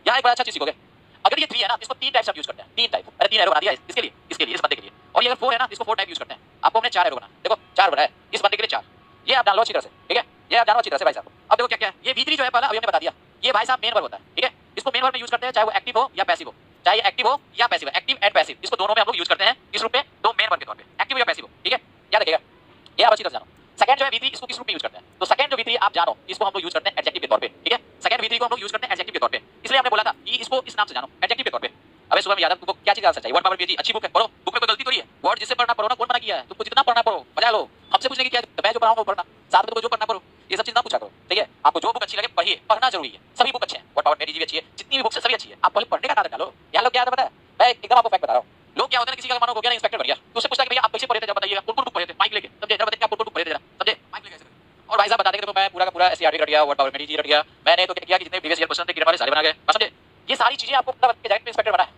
यहाँ एक बड़ा अच्छा चीज सीखोगे, अगर ये 3 है ना इसको 3 टाइप्स आप यूज करते हैं, 3 टाइप, अरे 3 एरो बना दिया इसके लिए इस बंदे के लिए। और ये अगर 4 है ना इसको 4 टाइप यूज करते हैं, आपको हमने 4 एरो बना, देखो 4 बना है इस बंदे के लिए 4, ये आप जान लो अच्छी तरह से, ठीक है। ये आप जानो अच्छी तरह से भाई साहब। अब देखो क्या क्या है, ये V3 जो है पहला अभी हमने बता दिया, ये भाई साहब मेन वर्ब होता है, ठीक है। इसको मेन वर्ब में यूज करते हैं, चाहे वो एक्टिव हो या पैसिव हो, चाहे एक्टिव हो या पैसिव, एक्टिव एंड पैसिव, इसको दोनों में हम लोग यूज करते हैं इस रूप में, दो मेन वर्ब के तौर पे, एक्टिव या पैसिव, ठीक है। याद रखिएगा, ये आप अच्छी तरह से जानो। सेकंड जो है V3, इसको किस रूप में यूज करते हैं, तो सेकंड जो V3 आप जानो, इसको हम लोग यूज करते हैं एडजेक्टिव के तौर पे, ठीक है। सेकंड V3 को हम लोग यूज करते हैं एडजेक्टिव के तौर पे, इसलिए हमने बोला था कि इसको इस नाम से जानो, एडजेक्टिव के तौर पे। अबे सुबह में याद है तुमको क्या चीज याद चाहिए, वर्ड पावर पेज अच्छी बुक है, पढ़ो, बुक में कोई गलती तो नहीं है, वर्ड जिससे पढ़ना पढ़ो ना, कौन मना किया है, तुमको जितना पढ़ना पढ़ो, मजा लो, हमसे पूछने की क्या, मैं जो पढ़ाऊंगा वो पढ़ना, साथ में तुमको जो पढ़ना पढ़ो, ये सब चीज ना पूछा करो, ठीक है। आपको जो बुक अच्छी लगे पढ़िए, पढ़ना जरूरी है, सभी बुक अच्छे हैं, वर्ड पावर पेज भी अच्छी है, जितनी भी बुक्स है सभी अच्छी है, आप पहले पढ़ने का आदत डालो। यहाँ लोग क्या पता है, मैं एकदम आपको फैक्ट बता रहा हूँ, लोग क्या होता है किसी का मानो हो गया ना इंस्पेक्टर बन गया, तो उससे पूछता है कि भैया आप कैसे पढ़े थे, जब बताइएगा कौन कौन बुक पढ़े थे, माइक लेके, समझे? जरा बताइए आप कौन कौन बुक पढ़े थे, समझे? माइक लेके और भाई साहब बता देंगे तो मैं पूरा का पूरा एससीआरटी रट गया, वर्ड पावर पेज रट गया, मैंने तो क्या किया कि जितने प्रीवियस ईयर क्वेश्चन थे गिरने वाले सारे बना गए, समझे? ये सारी चीजें आपको पता के डायरेक्ट इंस्पेक्टर बना है,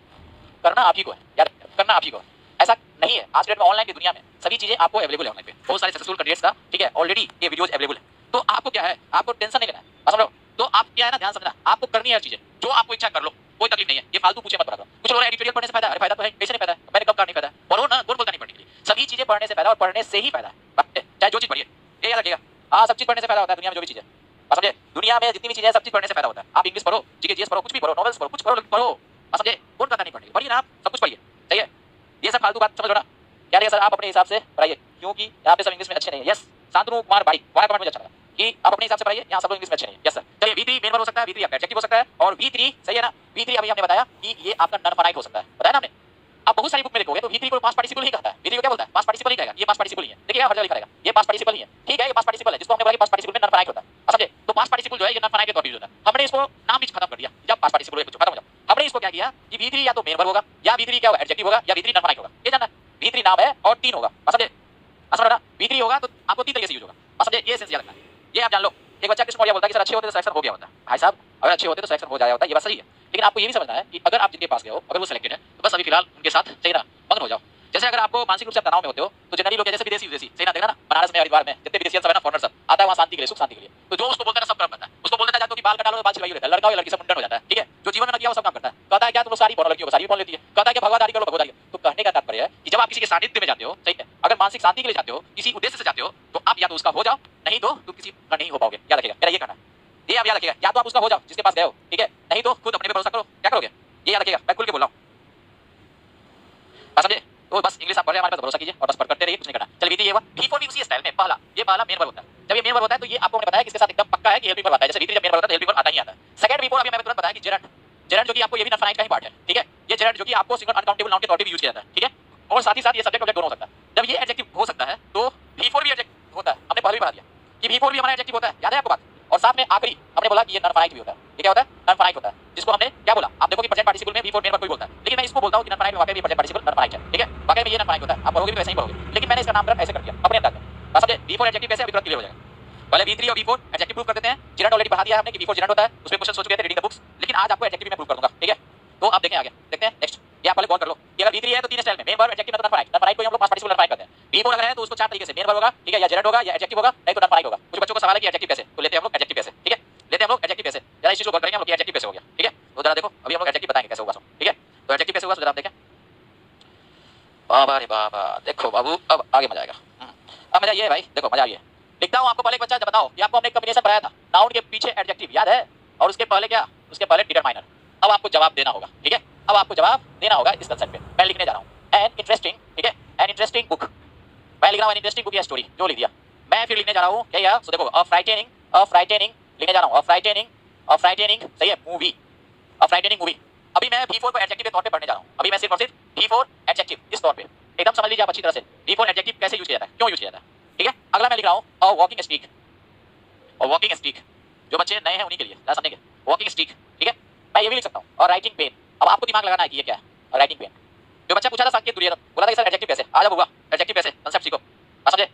करना आप ही को है यार, करना आप ही को है, ऐसा नहीं है। आज के डेट में ऑनलाइन की दुनिया में सभी चीजें आपको अवेलेबल है ऑनलाइन पे, बहुत सारे सक्सेसफुल कैंडिडेट्स का, ठीक है, ऑलरेडी ये वीडियोस अवेलेबल है। तो आपको क्या है, आपको टेंशन नहीं लेना है, समझ लो। तो आप क्या है ना, ध्यान समझना, आपको करनी है चीजें, जो आपको इच्छा कर लो, कोई तकलीफ नहीं है, ये फालतू पूछे मत पड़ा करो। कुछ लोग एडिटोरियल पढ़ने से फायदा, अरे फायदा तो है, कैसे नहीं फायदा है, मैंने कब कहा नहीं फायदा, पढ़ो ना, कौन बोलता नहीं पढ़ने के लिए, सभी चीजें पढ़ने से फायदा, और पढ़ने से ही फायदा है, चाहे जो चीज पढ़िए, ये याद रखिएगा। हाँ सब चीज पढ़ने से फायदा होता है दुनिया में, जो भी चीज है, समझे? दुनिया में जितनी भी चीजें सब चीज पढ़ने से फायदा होता है। आप इंग्लिश पढ़ो, जीके पढ़ो, कुछ भी पढ़ो, नॉवेल्स पढ़ो, कुछ पढ़ो, पढ़ो, समझे? कौन कहता नहीं पढ़ने, पढ़िए ना आप, सब कुछ पढ़िए, सही है। ये सब फालतू बात समझ लो ना, क्या रहेगा सर आप अपने हिसाब से पढ़ाइए, क्योंकि यहाँ पे सब इंग्लिश में अच्छे नहीं है। यस शांतनु कुमार भाई, वाला कमेंट मुझे अच्छा लगा कि आप अपने हिसाब से पढ़ाइए, यहाँ सब लोग इंग्लिश में अच्छे नहीं है। यस सर, चलिए V3 मेन वर्ब हो सकता है, V3 आपका एडजेक्टिव हो सकता है, और V3 सही है ना, V3 अभी हमने बताया कि ये आपका नॉन फाइनाइट हो सकता है, बताया ना हमने। आप बहुत सारी बुक में देखोगे तो V3 को पास्ट पार्टिसिपल ही कहता है, V3 को क्या बोलता है, पास्ट पार्टिसिपल ही कहेगा, ये पास्ट पार्टिसिपल ही है, देखिए हर जगह लिखा रहेगा ये पास्ट पार्टिसिपल ही है, ठीक है, ये पास्ट पार्टिसिपल है, जिसको हमने बोला कि पास्ट पार्टिसिपल में नॉन फाइनाइट होता है, समझे? तो पास्ट पार्टिसिपल जो है ये नॉन फाइनाइट के तौर पे यूज होता है, हमने इसको नाम ही खत्म कर दिया, जब पास्ट पार्टिसिपल है खत्म हो जाओ। हमने इसको क्या किया कि V3 या तो मेन वर्ब होगा, या V3 क्या होगा, एडजेक्टिव होगा, या V3 नॉन फाइनाइट होगा, ये जानना। V3 नाम है और 3 होगा, समझे? समझ ना, V3 होगा तो आपको 3 तरीके से यूज होगा, समझे? ये सेंस याद रखना है, ये आप जान लो। एक बच्चा किसको बोलता है कि सर अच्छे होते तो सिलेक्शन हो गया होता है, भाई साहब अगर अच्छे होते तो सिलेक्शन हो जाया होता, ये बात सही है। लेकिन आपको ये भी समझना है कि अगर आप जिनके पास गए हो, अगर वो सिलेक्टेड है तो बस अभी फिलहाल उनके साथ सही ना मगन हो जाओ। जैसे अगर आपको मानसिक रूप से तनाव में होते हो तो जनरली लोग जैसे विदेशी सही ना, देखना ना बनारस में हरिद्वार में जितने विदेशी सब है ना फॉरेनर सब आता है वहाँ शांति के लिए, सुख शांति के लिए, तो जो उसको बोलते हैं सब कर्म करता है, उसको बोलते हैं जाके बाल कटा लो, वही रहता है, लड़का हो या लड़की सब मुंडन हो जाता है, ठीक है। जो जीवन में ना किया वो सब काम करता है। कहता है क्या तुम लोग सारी पढ़ो, लड़कियों को सारी पढ़ लेती है, कहता है कि भगवादारी करो भगवादारी। तो कहने का तात्पर्य है कि जब आप किसी के सानिध्य में जाते हो, सही है, अगर मानसिक शांति के लिए जाते हो, किसी उद्देश्य से जाते हो, तो आप या तो उसका हो जाओ, नहीं तो तुम किसी का नहीं हो पाओगे। याद रखिएगा, मेरा ये कहना है, ये आप याद रखिएगा, या तो आप उसका हो जाओ जिसके पास गए हो, ठीक है, नहीं तो खुद अपने पे भरोसा करो। क्या करोगे ये याद रखिएगा, मैं खुल के बोल रहा हूँ, समझे। तो बस इंग्लिश आप पढ़ रहे हैं, हमारे पास भरोसा कीजिए और बस पढ़ करते रहिए, कुछ नहीं करना। चल बीती ये हुआ। V4 भी उसी स्टाइल में पहला मेन वर्ब होता है। जब ये मेन वर्ब होता है तो ये आपको मैंने बताया कि इसके साथ एकदम पक्का है कि हेल्पिंग वर्ब आता है। जैसे V3 जब मेन वर्ब होता है हेल्पिंग वर्ब आता ही आता है। सेकंड V4 अभी मैंने तुरंत बताया कि जेरंड जो कि आपको ये भी इनफाइनाइट का ही पार्ट है, ठीक है। ये जेरंड जो कि आपको सिंगल अनकाउंटेबल नाउन के तौर पे भी यूज किया जाता है, ठीक है। और साथ ही साथ ये सब्जेक्ट ऑब्जेक्ट दोनों हो सकता है। जब ये एडजेक्टिव हो सकता है तो V4 भी एडजेक्टिव होता है। हमने पहले भी बता दिया कि V4 भी हमारा एडजेक्टिव होता है, याद है आपको बात। और साथ में आखिरी हमने बोला कि ये नॉन फाइनाइट भी होता है। ये क्या होता है? नॉन फाइनाइट होता है, जिसको हमने क्या बोला, आप देखो कि प्रेजेंट पार्टिसिपल में V4 मेन वर्ब कोई बोलता है, लेकिन मैं इसको बोलता हूं कि नॉन फाइनाइट में वाकई में प्रेजेंट पार्टिसिपल नॉन फाइनाइट है, ठीक है। वाकई में ये नॉन फाइनाइट होता है, आप पढ़ोगे भी वैसे ही पढ़ोगे, लेकिन मैंने इसका नामकरण ऐसे कर दिया अपने अंदाज में। बस समझे। V4 एडजेक्टिव कैसे, अभी तुरंत क्लियर हो जाएगा। पहले V3 और V4 एडजेक्टिव प्रूव कर देते हैं। जेरंड ऑलरेडी पढ़ा दिया है हमने कि V4 जेरंड होता है, उसमें क्वेश्चन हो चुके थे रीडिंग द बुक्स, लेकिन आज आपको एडजेक्टिव भी मैं प्रूव कर दूंगा, ठीक है। तो आप देखें आगे, देखते हैं नेक्स्ट। ये आप पहले गौर कर लो कि अगर V3 है तो तीन स्टाइल में main verb, adjective, non finite. Non finite को हम लोग पास्ट पार्टिसिपल नॉन फाइनाइट करते हैं। V4 अगर है तो उसको चार तरीके से मेन वर्ब होगा, ठीक है, या जेरंड होगा या एडजेक्टिव होगा, नहीं तो नॉन फाइनाइट होगा। कुछ बच्चों को सवाल है कि एडजेक्टिव कैसे, तो लेते हैं हम लोग एडजेक्टिव कैसे, ठीक है। लेते हैं हम लोग एडजेक्टिव कैसे, जरा इस चीज को गौर करेंगे हम लोग कि एडजेक्टिव कैसे हो गया, ठीक है। तो जरा देखो अभी हम लोग एडजेक्टिव बताएंगे कैसे होगा, ठीक है। तो एडजेक्टिव कैसे होगा जरा आप देखें। बाबा रे बाबा, देखो बाबू अब आगे मजा आएगा। अब मजा ये है भाई, देखो मजा ये लिखता हूँ आपको। पहले एक बच्चा बताओ कि आपको हमने एक कॉम्बिनेशन पढ़ाया था, नाउन के पीछे एडजेक्टिव, याद है, और उसके पहले क्या, उसके पहले डिटरमाइनर। अब आपको जवाब देना होगा, ठीक है। अब आपको जवाब देना होगा इस कंसेप्ट पे। मैं लिखने जा रहा हूँ एन इंटरेस्टिंग, ठीक है, एन इंटरेस्टिंग बुक। मैं लिख रहा हूँ एन इंटरेस्टिंग बुक या स्टोरी, जो लिख दिया। मैं फिर लिखने जा रहा हूँ क्या यार, सो देखो अ फ्राइटेनिंग लिखने जा रहा हूँ, अ फ्राइटेनिंग, सही है, मूवी, अ फ्राइटेनिंग मूवी। अभी मैं V4 को एडजेक्टिव के तौर पे पढ़ने जा रहा हूँ। अभी मैं सिर्फ और सिर्फ V4 एडजेक्टिव इस तौर पे एकदम समझ लीजिए आप अच्छी तरह से। V4 एडजेक्टिव कैसे यूज किया जाता है, क्यों यूज किया जाता है, ठीक है। अगला मैं लिख रहा हूँ अ वॉकिंग स्टिक, और वॉकिंग स्टिक जो बच्चे नए हैं उन्हीं के लिए ज़्यादा समझेंगे। वॉकिंग स्टिक, ठीक है। मैं ये भी लिख सकता हूँ और राइटिंग पेन। अब आपको दिमाग लगाना है कि ये क्या है राइटिंग पेन। जो बच्चा पूछा था संकेत दूरिया, बोला था कि सर एडजेक्टिव कैसे, आ जाओ बुआ एडजेक्टिव कैसे, कांसेप्ट सीखो, समझे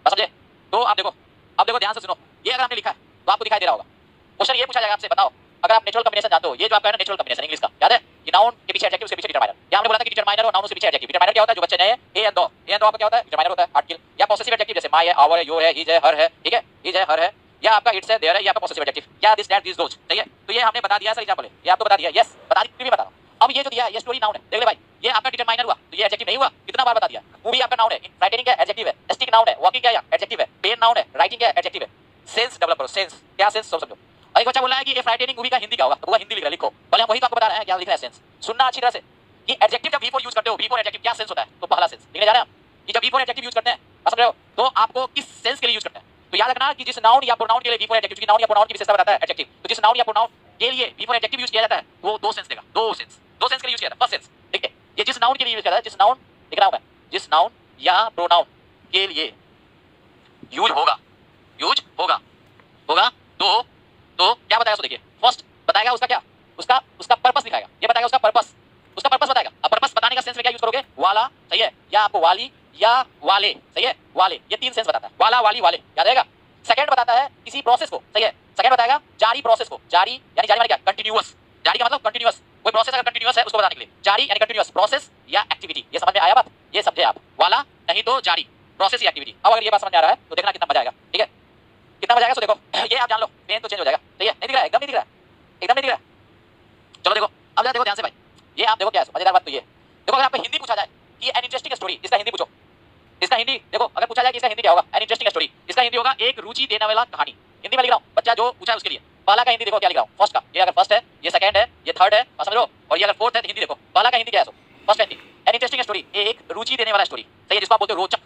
समझे। तो आप देखो, अब देखो ध्यान से सुनो। ये अगर आपने लिखा है तो आपको दिखाई दे रहा होगा। क्वेश्चन ये पूछा जाएगा आपसे, बताओ अगर आप नेचुरल कॉम्बिनेशन जानते हो, ये जो आपका है नेचुरल कॉम्बिनेशन इंग्लिश का, याद है कि नाउन के पीछे एडजेक्टिव, उसके पीछे डिटरमाइनर। यहाँ हमने बोला था कि डिटरमाइनर और नाउन के पीछे एडजेक्टिव। डिटरमाइनर क्या होता है, जो बच्चे नए ए एंड दो, ए एंड दो आपका क्या होता है, डिटरमाइनर होता है, आर्टिकल या पॉसेसिव एडजेक्टिव, जैसे माय है, आवर है, योर है, हिज है, हर है, ठीक है, हिज है, हर है, या आपका इट्स है, देयर है, या आपका पॉसेसिव एडजेक्टिव, या दिस दैट दिस दोज, ठीक है। तो ये हमने बता दिया सर, एग्जांपल है ये आपको बता दिया, यस बता दी, फिर भी बता रहा हूं। अब ये जो दिया है ये स्टोरी नाउन है, देख ले भाई, ये आपका डिटरमाइनर हुआ, तो ये एडजेक्टिव नहीं हुआ, कितना बार बता दिया। मूवी आपका नाउन है, फ्राइटेनिंग का एडजेक्टिव है, स्टिक नाउन है, वॉकिंग क्या एडजेक्टिव है, पेन नाउन है, राइटिंग क्या एडजेक्टिव है। सेंस डेवलप करो, सेंस क्या, सेंस सब समझो। एक बच्चा बोला है कि ये फ्राइटेनिंग मूवी का हिंदी क्या होगा, तो वो हिंदी लिख रहा है, लिखो। पहले हम वही तो आपको बता रहे हैं क्या लिख रहा है, सेंस सुनना अच्छी तरह से कि एडजेक्टिव जब V4 यूज करते हो, V4 एडजेक्टिव क्या सेंस होता है, तो पहला सेंस लिखने जा रहे हैं हम कि जब V4 एडजेक्टिव यूज करते हैं, समझ रहे हो, तो आपको किस सेंस के लिए यूज करते हैं। तो याद रखना कि जिस नाउन या प्रोनाउन के लिए V4 एडजेक्टिव, नाउन या प्रोनाउन की विशेषता बताता है एडजेक्टिव, तो जिस नाउन या प्रोनाउन के लिए V4 एडजेक्टिव यूज किया जाता है वो दो सेंस देगा, दो सेंस के लिए यूज किया जाता है। फर्स्ट सेंस ठीक है, ये जिस नाउन के लिए यूज किया जाता है, जिस नाउन लिख रहा हूं मैं, जिस नाउन या प्रोनाउन के लिए यूज होगा तो क्या बताएगा, तो देखिए फर्स्ट बताएगा उसका क्या, उसका पर्पस दिखाएगा, ये बताएगा उसका पर्पस बताएगा। अब पर्पस बताने का सेंस में क्या यूज करोगे, वाला, सही है, या आपको वाली या वाले, सही है, वाले, ये तीन सेंस बताता है, वाला, वाली, वाले, याद रहेगा। सेकंड बताता है किसी प्रोसेस को, सही है, सेकंड बताएगा जारी प्रोसेस को, जारी यानी जारी माने क्या, कंटीन्यूअस, जारी का मतलब कंटीन्यूअस, कोई प्रोसेस अगर कंटीन्यूअस है उसको बताने के लिए जारी यानी कंटीन्यूअस प्रोसेस या एक्टिविटी। ये समझ में आया बात, ये समझे आप, वाला नहीं तो जारी, प्रोसेस या एक्टिविटी। अब अगर ये बात समझ में आ रहा है तो देखना कितना मजा आएगा, ठीक है, कितना मजा आएगा। तो देखो ये आप जान लो, पेन तो चेंज हो जाएगा, सही है, नहीं दिख रहा है, एकदम नहीं दिख रहा है, एकदम नहीं दिख रहा है। चलो देखो अब जरा देखो ध्यान से भाई, ये आप देखो क्या है मजेदार बात। तो ये देखो अगर आपको हिंदी पूछा जाए कि एन इंटरेस्टिंग स्टोरी, इसका हिंदी पूछो, इसका हिंदी देखो, अगर पूछा जाए कि इसका हिंदी क्या होगा, एन इंटरेस्टिंग स्टोरी, इसका हिंदी होगा एक रुचि देने वाला कहानी। हिंदी में लिख रहा हूं, बच्चा जो पूछा है उसके लिए। पहला का हिंदी देखो क्या लिख रहा हूं, फर्स्ट का, ये अगर फर्स्ट है, ये सेकंड है, ये थर्ड है, समझ लो, और ये अगर फोर्थ है तो हिंदी देखो, पहला का हिंदी क्या है, first Hindi an interesting story, एक रुचि देने वाला स्टोरी, सही है, जिसको आप बोलते हो रोचक,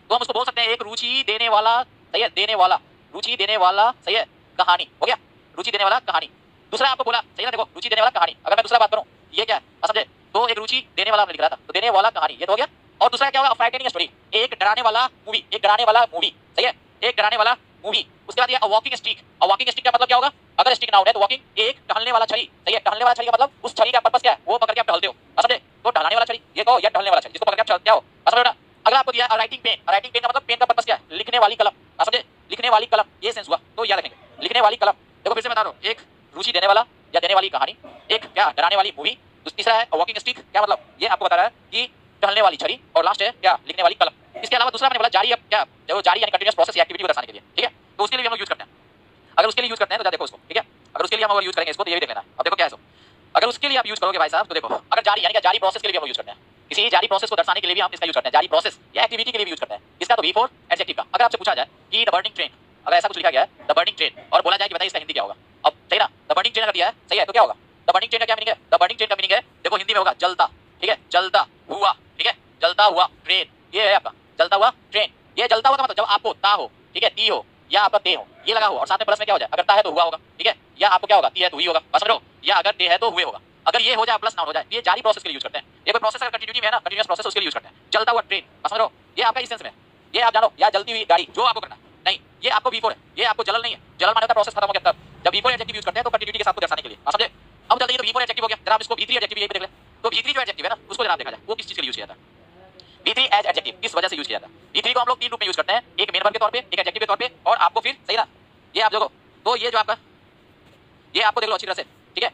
तो हम उसको बोल सकते हैं एक रुचि देने वाला, सही है, देने वाला, रुचि देने वाला, सही है, कहानी हो गया, रुचि देने वाला कहानी। दूसरा आपको बोला, सही है, देखो रुचि देने वाला कहानी, अगर मैं दूसरा बात करूं, ये क्या है समझे, तो एक रुचि देने वाला हमने लिख रहा था, तो देने वाला कहानी ये तो हो गया। और दूसरा क्या होगा, फ्राइटेनिंग स्टोरी, एक डराने वाला मूवी, एक डराने वाला मूवी, सही है, एक डराने वाला मूवी। उसके बाद ये वॉकिंग स्टिक, और वॉकिंग स्टिक का मतलब क्या होगा, अगर स्टिक नाउन है तो वॉकिंग एक टहलने वाला छड़ी, सही है, टहलने वाला छड़ी का मतलब उस छड़ी का पर्पस क्या है, वो पकड़ के आप टहलते हो, समझे, तो टहलाने वाला छड़ी ये कहो, या टहलने वाला छड़ी जिसको पकड़ के आप चलते हो, समझ ना। अगर आपको दिया राइटिंग पेन, राइटिंग पेन का मतलब पेन का पर्पस क्या है, लिखने वाली कलम, समझे, लिखने वाली कलम, ये सेंस हुआ, तो याद रखेंगे, लिखने वाली कलम। देखो फिर से बता रहा हूं, एक रुचि देने वाला या देने वाली कहानी, एक क्या डराने वाली मूवी, तीसरा है वॉकिंग स्टिक, क्या मतलब ये आपको बता रहा है कि टहलने वाली छड़ी, और लास्ट है क्या, लिखने वाली कलम। इसके अलावा दूसरा मैंने बोला जारी, अब क्या जो जारी यानी कंटीन्यूअस प्रोसेस या एक्टिविटी को दर्शाने के लिए, ठीक है, तो उसके लिए भी हम लोग यूज करते हैं। अगर उसके लिए यूज करते हैं तो देखो उसको, ठीक है, अगर उसके लिए हम अगर यूज करेंगे इसको तो ये भी देख लेना। अब देखो क्या है सो, अगर उसके लिए आप यूज करोगे भाई साहब तो देखो, अगर जारी यानी कि जारी प्रोसेस के लिए भी हम यूज करते हैं, किसी जारी प्रोसेस को दर्शाने के लिए भी हम इसका यूज करते हैं, जारी प्रोसेस या एक्टिविटी के लिए भी यूज करते हैं। इसका तो V4 एडजेक्टिव का। अगर आपसे पूछा जाए कि द बर्निंग ट्रेन, अगर ऐसा कुछ लिखा गया है द बर्निंग ट्रेन और बोला जाए कि बताइए इसका हिंदी क्या होगा, अब सही ना, द बर्निंग ट्रेन अगर दिया है सही है तो क्या होगा, द बर्निंग ट्रेन का क्या मीनिंग है, द बर्निंग ट्रेन का मीनिंग है देखो हिंदी में होगा जलता, ठीक है, जलता हुआ, ठीक है, जलता हुआ ट्रेन, ये है आपका जलता हुआ ट्रेन। ये जलता हुआ का मतलब जब आपको ता हो, ठीक है, ती हो या आपका ते हो, ये लगा हो और साथ में प्लस में क्या हो जाए, अगर ता है तो हुआ होगा, ठीक है, या आपको क्या होगा, ती है तो हुई होगा, बस समझो, या अगर ते है तो हुए होगा। अगर ये हो जाए प्लस नाउन हो जाए, ये जारी प्रोसेस के लिए यूज करते हैं। ये कोई प्रोसेस अगर कंटिन्यूटी में है ना, कंटीन्यूअस प्रोसेस उसके लिए यूज करते हैं। जलता हुआ ट्रेन, बस समझो, ये आपका इस सेंस में, ये आप जानो, या जलती हुई गाड़ी जो आपको करना नहीं, ये आपको V4 है, ये आपको जलल नहीं है, जलल माने होता है प्रोसेस खत्म हो गया तब। जब V4 एडजेक्टिव यूज करते हैं तो कंटिन्यूटी के साथ को दर्शाने के लिए, समझे। अब जल्दी तो V4 एडजेक्टिव हो गया, जरा आप इसको V3 एडजेक्टिव यही पे देख ले। तो V3 जो एडजेक्टिव है ना उसको जरा देखा जाए वो किस चीज के लिए यूज किया जाता है, V3 एज एडजेक्टिव किस वजह से यूज किया जाता है। V3 को हम लोग तीन रूप में यूज करते हैं, एक मेन वर्ब के तौर पे, एक एडजेक्टिव के तौर पे और आपको फिर सही ना, ये आप देखो तो ये जो आपका, ये आपको देख लो अच्छी तरह से, ठीक है,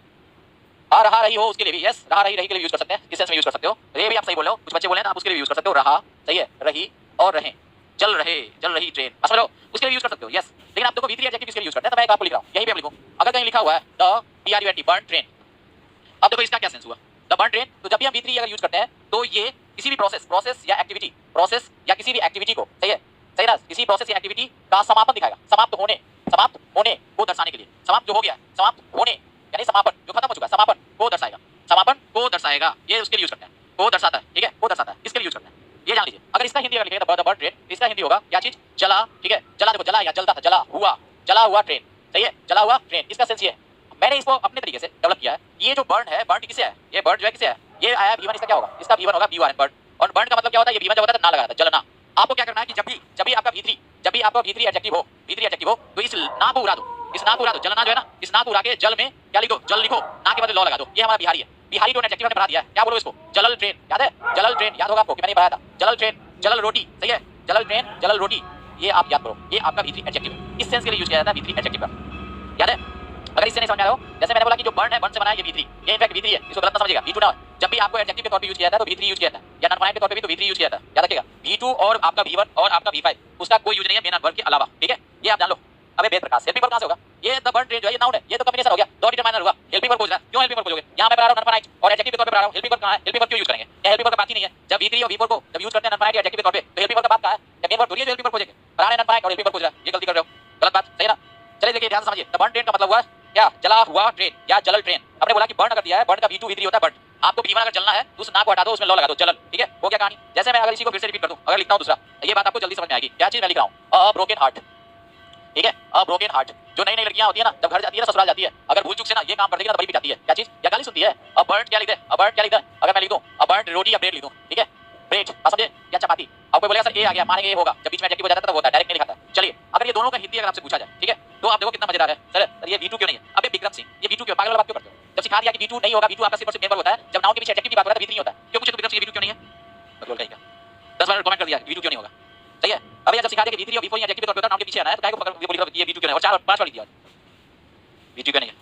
आ रहा रही हो उसके लिए भी, यस, रहा रही रही के लिए यूज कर सकते हैं, इस सेंस में यूज कर सकते हो। ये भी आप सही बोल रहे हो, कुछ बच्चे बोले ना आप उसके लिए यूज कर सकते हो, रहा सही है, रही और रहे, चल रहे, चल रही ट्रेन, समझ लो उसके लिए यूज कर सकते हो, यस। लेकिन आप देखो V3 एडजेक्टिव किसके लिए यूज करते हैं, तो मैं एक आपको लिख रहा हूं, यहीं पे आप लिखो, अगर कहीं लिखा हुआ है द BRUNT बर्न ट्रेन, अब देखो इसका क्या सेंस हुआ, द बर्न ट्रेन, तो जब भी हम V3 अगर यूज करते हैं तो ये किसी भी प्रोसेस या एक्टिविटी, प्रोसेस या किसी भी एक्टिविटी को, सही है, सही ना, किसी प्रोसेस या एक्टिविटी का समापन दिखाएगा, समाप्त होने को दर्शाने के लिए, समाप्त जो हो गया, समाप्त होने यानी समापन जो खत्म हो चुका है, समापन को दर्शाएगा, समापन को दर्शाएगा, ये उसके लिए यूज करते हैं, को दर्शाता है, ठीक है, को दर्शाता है, इसके लिए यूज करते हैं, ये जान लीजिए। अगर इसका हिंदी अगर लिखेंगे द बर्न ट्रेन, इसका हिंदी होगा क्या चीज, जला, ठीक है, जला, देखो जला या जलता था, जला हुआ ट्रेन, सही है, जला हुआ ट्रेन, इसका सेंस ये है। मैंने इसको अपने तरीके से डेवलप किया है। ये जो बर्न है, बर्न किसे है, ये बर्न जो है किसे है, ये आया V1, इसका क्या होगा, इसका V1 होगा, B1 बर्न, और बर्न का मतलब क्या होता है, ये V1 जब होता है तो ना लगा था, जलना। आपको क्या करना है कि जब भी आपका V3 एडजेक्टिव हो तो इस ना को उड़ा दो, इस ना को उड़ा दो, जलना जो है ना, इस ना को उड़ा के जल में क्या लिखो, जल लिखो, ना के बदले लॉ लगा दो। ये हमारा बिहारी है, बिहारी टोन एडजेक्टिव ने बना दिया है, क्या बोलो इसको, जलल ट्रेन, याद है, जलल ट्रेन याद होगा आपको कि मैंने बताया था, जलल ट्रेन, जलल रोटी, सही है, जलल ट्रेन, जलल रोटी, ये आप याद करो, ये आपका V3 एडजेक्टिव इस सेंस के लिए यूज किया जाता है, V3 एडजेक्टिव का, याद है। अगर इससे नहीं समझ आ रहा हो, जैसे मैंने बोला कि जो बर्न है, बर्न से बना है ये V3, ये इनफैक्ट V3 है, इसको गलत ना समझिएगा, V2 ना। जब भी आपको एडजेक्टिव के तौर पे यूज किया जाता है तो V3 यूज किया जाता है, या नॉन के तौर पे भी तो V3 यूज किया जाता है, याद रखिएगा। V2 और आपका V1 और आपका V5 उसका कोई यूज नहीं है मेन वर्ब के अलावा, ठीक है, ये आप जान लो। अबे वेद प्रकाश, हेल्पिंग वर्ब कहां से होगा, ये द बर्न ट्रेन जो है ये नाउन है, ये तो कॉम्बिनेशन हो गया, डॉट डिटरमाइनर हुआ, हेल्पिंग वर्ब खोज रहा है, क्यों हेल्पिंग वर्ब खोजोगे, यहां मैं बता रहा हूं नॉन और एडजेक्टिव के तौर पे बता रहा हूं, हेल्पिंग वर्ब कहां है, हेल्पिंग वर्ब क्यों यूज करेंगे, ये हेल्पिंग वर्ब का बात ही नहीं है। जब V3 और V4 को जब यूज करते हैं नॉन एडजेक्टिव के तौर पे तो हेल्पिंग वर्ब का बात कहां है, या मेन वर्ब थोड़ी है जो हेल्पिंग वर्ब खोजेंगे, बता रहे नॉन और हेल्पिंग वर्ब खोज रहा है, ये गलती कर रहे हो, गलत बात, सही ना। चलिए देखिए ध्यान से समझिए, द बर्न ट्रेन का मतलब हुआ क्या, जला हुआ ट्रेन या जलल ट्रेन। हमने बोला कि बर्न अगर दिया है, बर्न का V2 V3 होता है, बर्न आपको V1 अगर जलना है तो उस ना को हटा दो, उसमें लॉ लगा दो, जलल, ठीक है, हो गया कहानी। जैसे मैं अगर इसी को फिर से रिपीट कर दूं, अगर लिखता हूं दूसरा, ये बात आपको जल्दी समझ में आएगी, क्या चीज मैं लिख रहा हूं, अ ब्रोकन हार्ट, ठीक है, अ ब्रोकन हार्ट। जो नई नई लड़कियां होती है ना, जब घर जाती है ना, ससुराल जाती है, अगर भूल चूक से ना ये काम कर देगी ना तो बड़ी पिटाती है, क्या चीज, या गाली सुनती है। अ बर्न क्या लिख दे, अ बर्न क्या लिख दे, अगर मैं लिख दूं अ बर्न रोटी या ब्रेड लिख दूं, ठीक है, ब्रेड, समझे, या चपाती। अब कोई बोलेगा सर ए आ गया, मानेंगे ये होगा, जब बीच में एडजेक्टिव हो जाता है तो होता है, डायरेक्ट नहीं लिखा था। चलिए अगर ये दोनों का हिंदी अगर आपसे पूछा जाए, ठीक है, तो आप देखो कितना मजेदार है, सर ये V2 क्यों नहीं है, अबे विक्रम सिंह ये V2 क्यों, पागल वाला बात क्यों करते हो, जब सिखा दिया कि V2 नहीं होगा, V2 आपका सिर्फ और सिर्फ मेन वर्ब होता है, जब नाउन के पीछे एडजेक्टिव की बात हो रहा है तो V3 होता है, क्यों पूछे तो विक्रम सिंह V2 क्यों नहीं है, मतलब कहीं का 10 बार कमेंट कर दिया V2 क्यों नहीं होगा, सही है। अब ये जब सिखा दिया कि V3 और V4 एडजेक्टिव के तौर पे होता है, नाउन के पीछे आना है तो काहे को पकड़ ये बोल रहा है V2 क्यों नहीं, और 4 और 5 वाली दिया V2 क्यों नहीं है।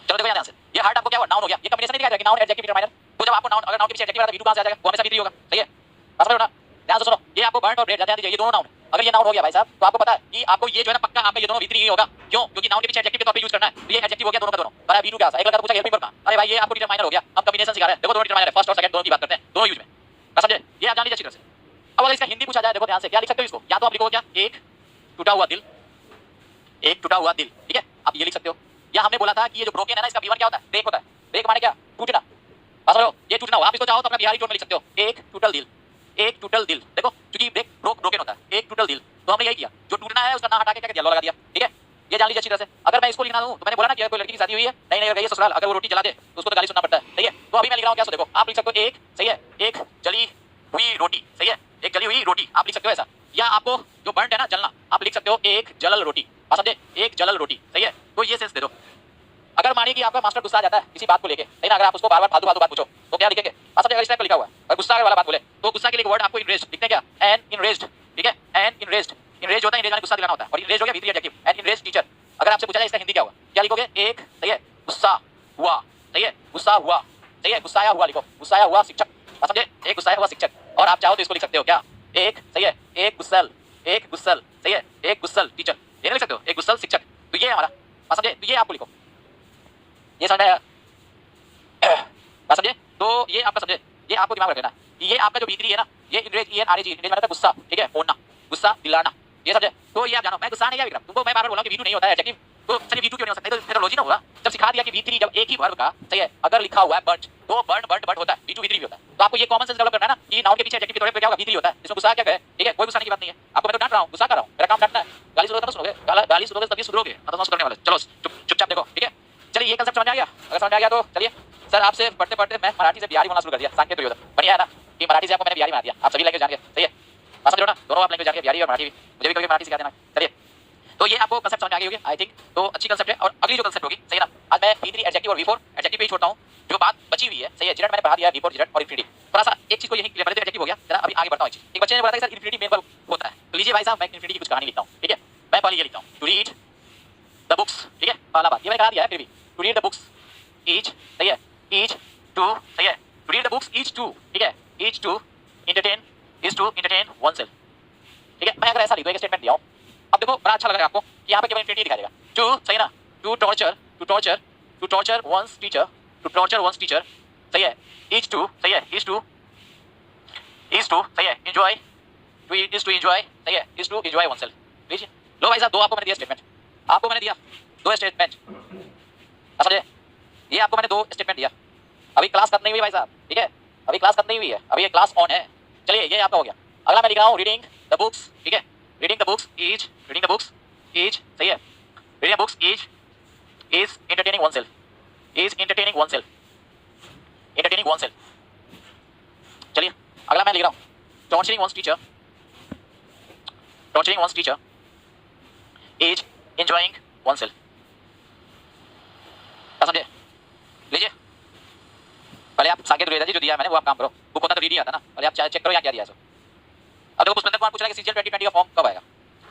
चलो देखो ध्यान से, ये हार्ट आपको क्या हुआ, नाउन हो गया, ये कॉम्बिनेशन नहीं दिखा रहा है कि नाउन एडजेक्टिव डिटरमाइनर, तो जब आपको नाउन अगर नाउन के पीछे एडजेक्टिव आता है V2 कहां से आ जाएगा, वो हमेशा V3 होगा, सही है, समझ लो ना। ध्यान से सुनो, ये आपको बर्न और ब्रेड ध्यान दीजिए, ये दोनों नाउन है। अगर ये नाउन हो गया भाई साहब तो आपको पता है कि आपको ये जो है ना पक्का आपका ये दोनों V3 ही होगा, क्यों, क्योंकि नाउन के पीछे एडजेक्टिव के तौर पे यूज करना है, तो ये एडजेक्टिव हो गया दोनों का दोनों। अरे V2 क्या था, एक लड़का पूछा हेल्पिंग वर्ब कहां, अरे भाई ये आपको डिटरमाइनर हो गया, हम कॉम्बिनेशन सिखा रहे हैं, देखो दोनों डिटरमाइनर है, फर्स्ट और सेकंड दोनों की बात करते हैं, दोनों यूज में, समझे, ये आप जान लीजिए अच्छी तरह से। अब अगर इसका हिंदी पूछा जाए, देखो ध्यान से, क्या लिख सकते हो इसको, या तो आप लिखो क्या, एक टूटा हुआ दिल, एक टूटा हुआ दिल, ठीक है, आप ये लिख सकते हो। या हमने बोला था कि ये जो ब्रोकन है ना, इसका V1 क्या होता है, ब्रेक होता है, ब्रेक माने क्या, टूटना, समझो, ये टूटना हो, आप इसको चाहो तो अपना बिहारी टोन में लिख सकते हो, एक टूटल दिल, एक टूटल दिल, देखो क्योंकि ब्रेक ब्रोकन होता है, एक टूटल दिल, तो हमने यही किया, जो टूटना है उसका ना हटा के क्या लगा दिया, ठीक है, ये जान लीजिए अच्छी तरह से। अगर मैं इसको लिखना दूं तो मैंने बोला ना कि कोई लड़की की शादी हुई है, नहीं नहीं गई है ससुराल, अगर वो रोटी जला दे तो उसको तो गाली सुनना पड़ता है, सही है, तो अभी मैं लिख रहा हूं क्या, सो देखो आप लिख सकते हो एक, सही है, एक जली हुई रोटी, सही है, एक जली हुई रोटी आप लिख सकते हो ऐसा, या आपको जो बर्न है ना जलना, आप लिख सकते हो एक जलल रोटी, आप समझे, एक जलल रोटी, सही है, तो ये सेंस दे दो। अगर मानिए कि आपका मास्टर गुस्सा आ जाता है किसी बात को लेके, नहीं ना, अगर आप उसको बार-बार फालतू बात पूछो तो क्या लिखेंगे, आप समझे, अगर इस टाइप का लिखा हुआ है और गुस्सा वाला बात बोले तो गुस्सा के लिए वर्ड आपको इनरेज्ड लिखते हैं क्या, एन इनरेज्ड, ठीक है, एन इनरेज्ड, इनरेज होता है, इनरेज माने गुस्सा दिलाना होता है, और इनरेज हो गया V3 एडजेक्टिव, एन इनरेज्ड टीचर। अगर आपसे पूछा जाए इसका हिंदी क्या होगा, क्या लिखोगे, एक, सही है, गुस्सा हुआ, सही है, गुस्सा हुआ, सही है, गुस्साया हुआ लिखो, गुस्साया हुआ शिक्षक, आप समझे, एक गुस्साया हुआ शिक्षक। और आप चाहो तो इसको लिख सकते हो क्या, एक, सही है, एक गुस्सल, सही है, एक गुस्सल टीचर, ये लिख सकते हो, एक गुस्सल शिक्षक, तो ये हमारा बात समझे? तो ये आपको लिखो, ये समझ में आया बात समझे? तो ये आपका समझे, ये आपको दिमाग में रखना कि ये आपका जो B3 है ना, ये इंद्रेज ENRAG इंद्रेज मतलब गुस्सा, ठीक है, होना, गुस्सा दिलाना, ये समझे? तो ये आप जानो, मैं गुस्सा नहीं है विक्रम, तुमको मैं बार बार बोला कि V2 नहीं होता है एडजेक्टिव, तो चलिए V2 क्यों नहीं हो सकता? तो मेथोडोलॉजी ना होगा, जब सिखा दिया कि V3 जब एक ही वर्ब का, सही है, अगर लिखा हुआ है बर्ट, तो बर्ट होता है, V2 V3 भी होता है। तो आपको ये कॉमन सेंस डेवलप करना है ना कि नाउन के पीछे एडजेक्टिव के तौर पे क्या होगा, V3 होता है, इसमें गुस्सा क्या है, ठीक है, कोई गुस्सा की बात नहीं है, आपको मैं तो डांट रहा हूं, गुस्सा कर रहा हूं, मेरा काम डांटना है, गाली सुनोगे तब सुनोगे, गाली सुनोगे तभी सुधरोगे, ना तो सुधरने वाले। चलो चुपचाप देखो, ठीक है, चलिए ये कांसेप्ट समझ में आ गया? अगर समझ में आ गया तो चलिए सर आपसे पढ़ते पढ़ते मैं मराठी से बिहारी बोलना शुरू कर दिया, सांकेत दुर्योधन, बढ़िया है ना कि मराठी से आपको मैंने बिहारी बना दिया, आप सभी लैंग्वेज जान गए, सही है, बात समझ लो ना, दोनों आप लैंग्वेज जान गए, बिहारी और मराठी भी, मुझे भी कभी मराठी सिखा देना, चलिए। तो ये आपको कांसेप्ट समझ में आ गई होगी आई थिंक, तो अच्छी कांसेप्ट है। और अगली जो कांसेप्ट होगी, सही है ना, आज मैं V3 एडजेक्टिव और V4 एडजेक्टिव पे ही छोड़ता हूं, जो बात बची हुई है, सही है, जेनेट मैंने पढ़ा दिया, V4 जेनेट और इंफिनिटी, थोड़ा सा एक चीज को यही क्लियर कर देते, एडजेक्टिव हो गया, जरा अभी आगे बढ़ता हूं। एक बच्चे ने बोला था कि सर इंफिनिटी मेन वर्ब होता है, तो लीजिए भाई साहब, मैं इंफिनिटी की कुछ कहानी लिखता हूं, ठीक है, मैं पहले ये लिखता हूं, टू रीड द बुक्स, ठीक है, पहला बात ये मैंने कहा दिया है, फिर भी to read the books each, सही है, ईच टू, सही है, to read the books each to, ठीक है, each to entertain, is to entertain oneself, ठीक है। मैं अगर ऐसा लिख दूं, एक स्टेटमेंट दिया हूं, अब देखो बड़ा अच्छा लगेगा आपको कि यहाँ पे केवल इंफिनिटी दिखाई देगा, टू, सही ना, to torture one's teacher, to torture one's teacher, सही है, इज टू, सही है, इज टू, सही है, enjoy, to is to enjoy, सही है, इज टू एंजॉय वनसेल्फ, लीजिए। लो भाई साहब, दो आपको मैंने दिया स्टेटमेंट, आपको मैंने दिया दो स्टेटमेंट, समझे? ये आपको मैंने दो स्टेटमेंट दिया, अभी क्लास खत्म नहीं हुई भाई साहब, ठीक है, अभी क्लास खत्म नहीं हुई है, अभी ये क्लास ऑन है। चलिए ये आपका हो गया। अगला मैं लिख रहा हूँ रीडिंग द बुक्स, ठीक है, रीडिंग द बुक्स इज, सही है, reading the books is entertaining oneself, entertaining oneself. चलिए अगला मैं लिख रहा हूँ torturing one's teacher is enjoying oneself, समझे? लीजिए पहले आप सांकेत दुर्योधन जी जो दिया मैंने वो आप काम करो, बुक होता तो रीड ही आता ना, पहले आप चेक करो यहाँ क्या दिया है सो। अब देखो पुष्पेंद्र कुमार पूछ रहा है कि सीजीएल 2020 का फॉर्म कब आएगा।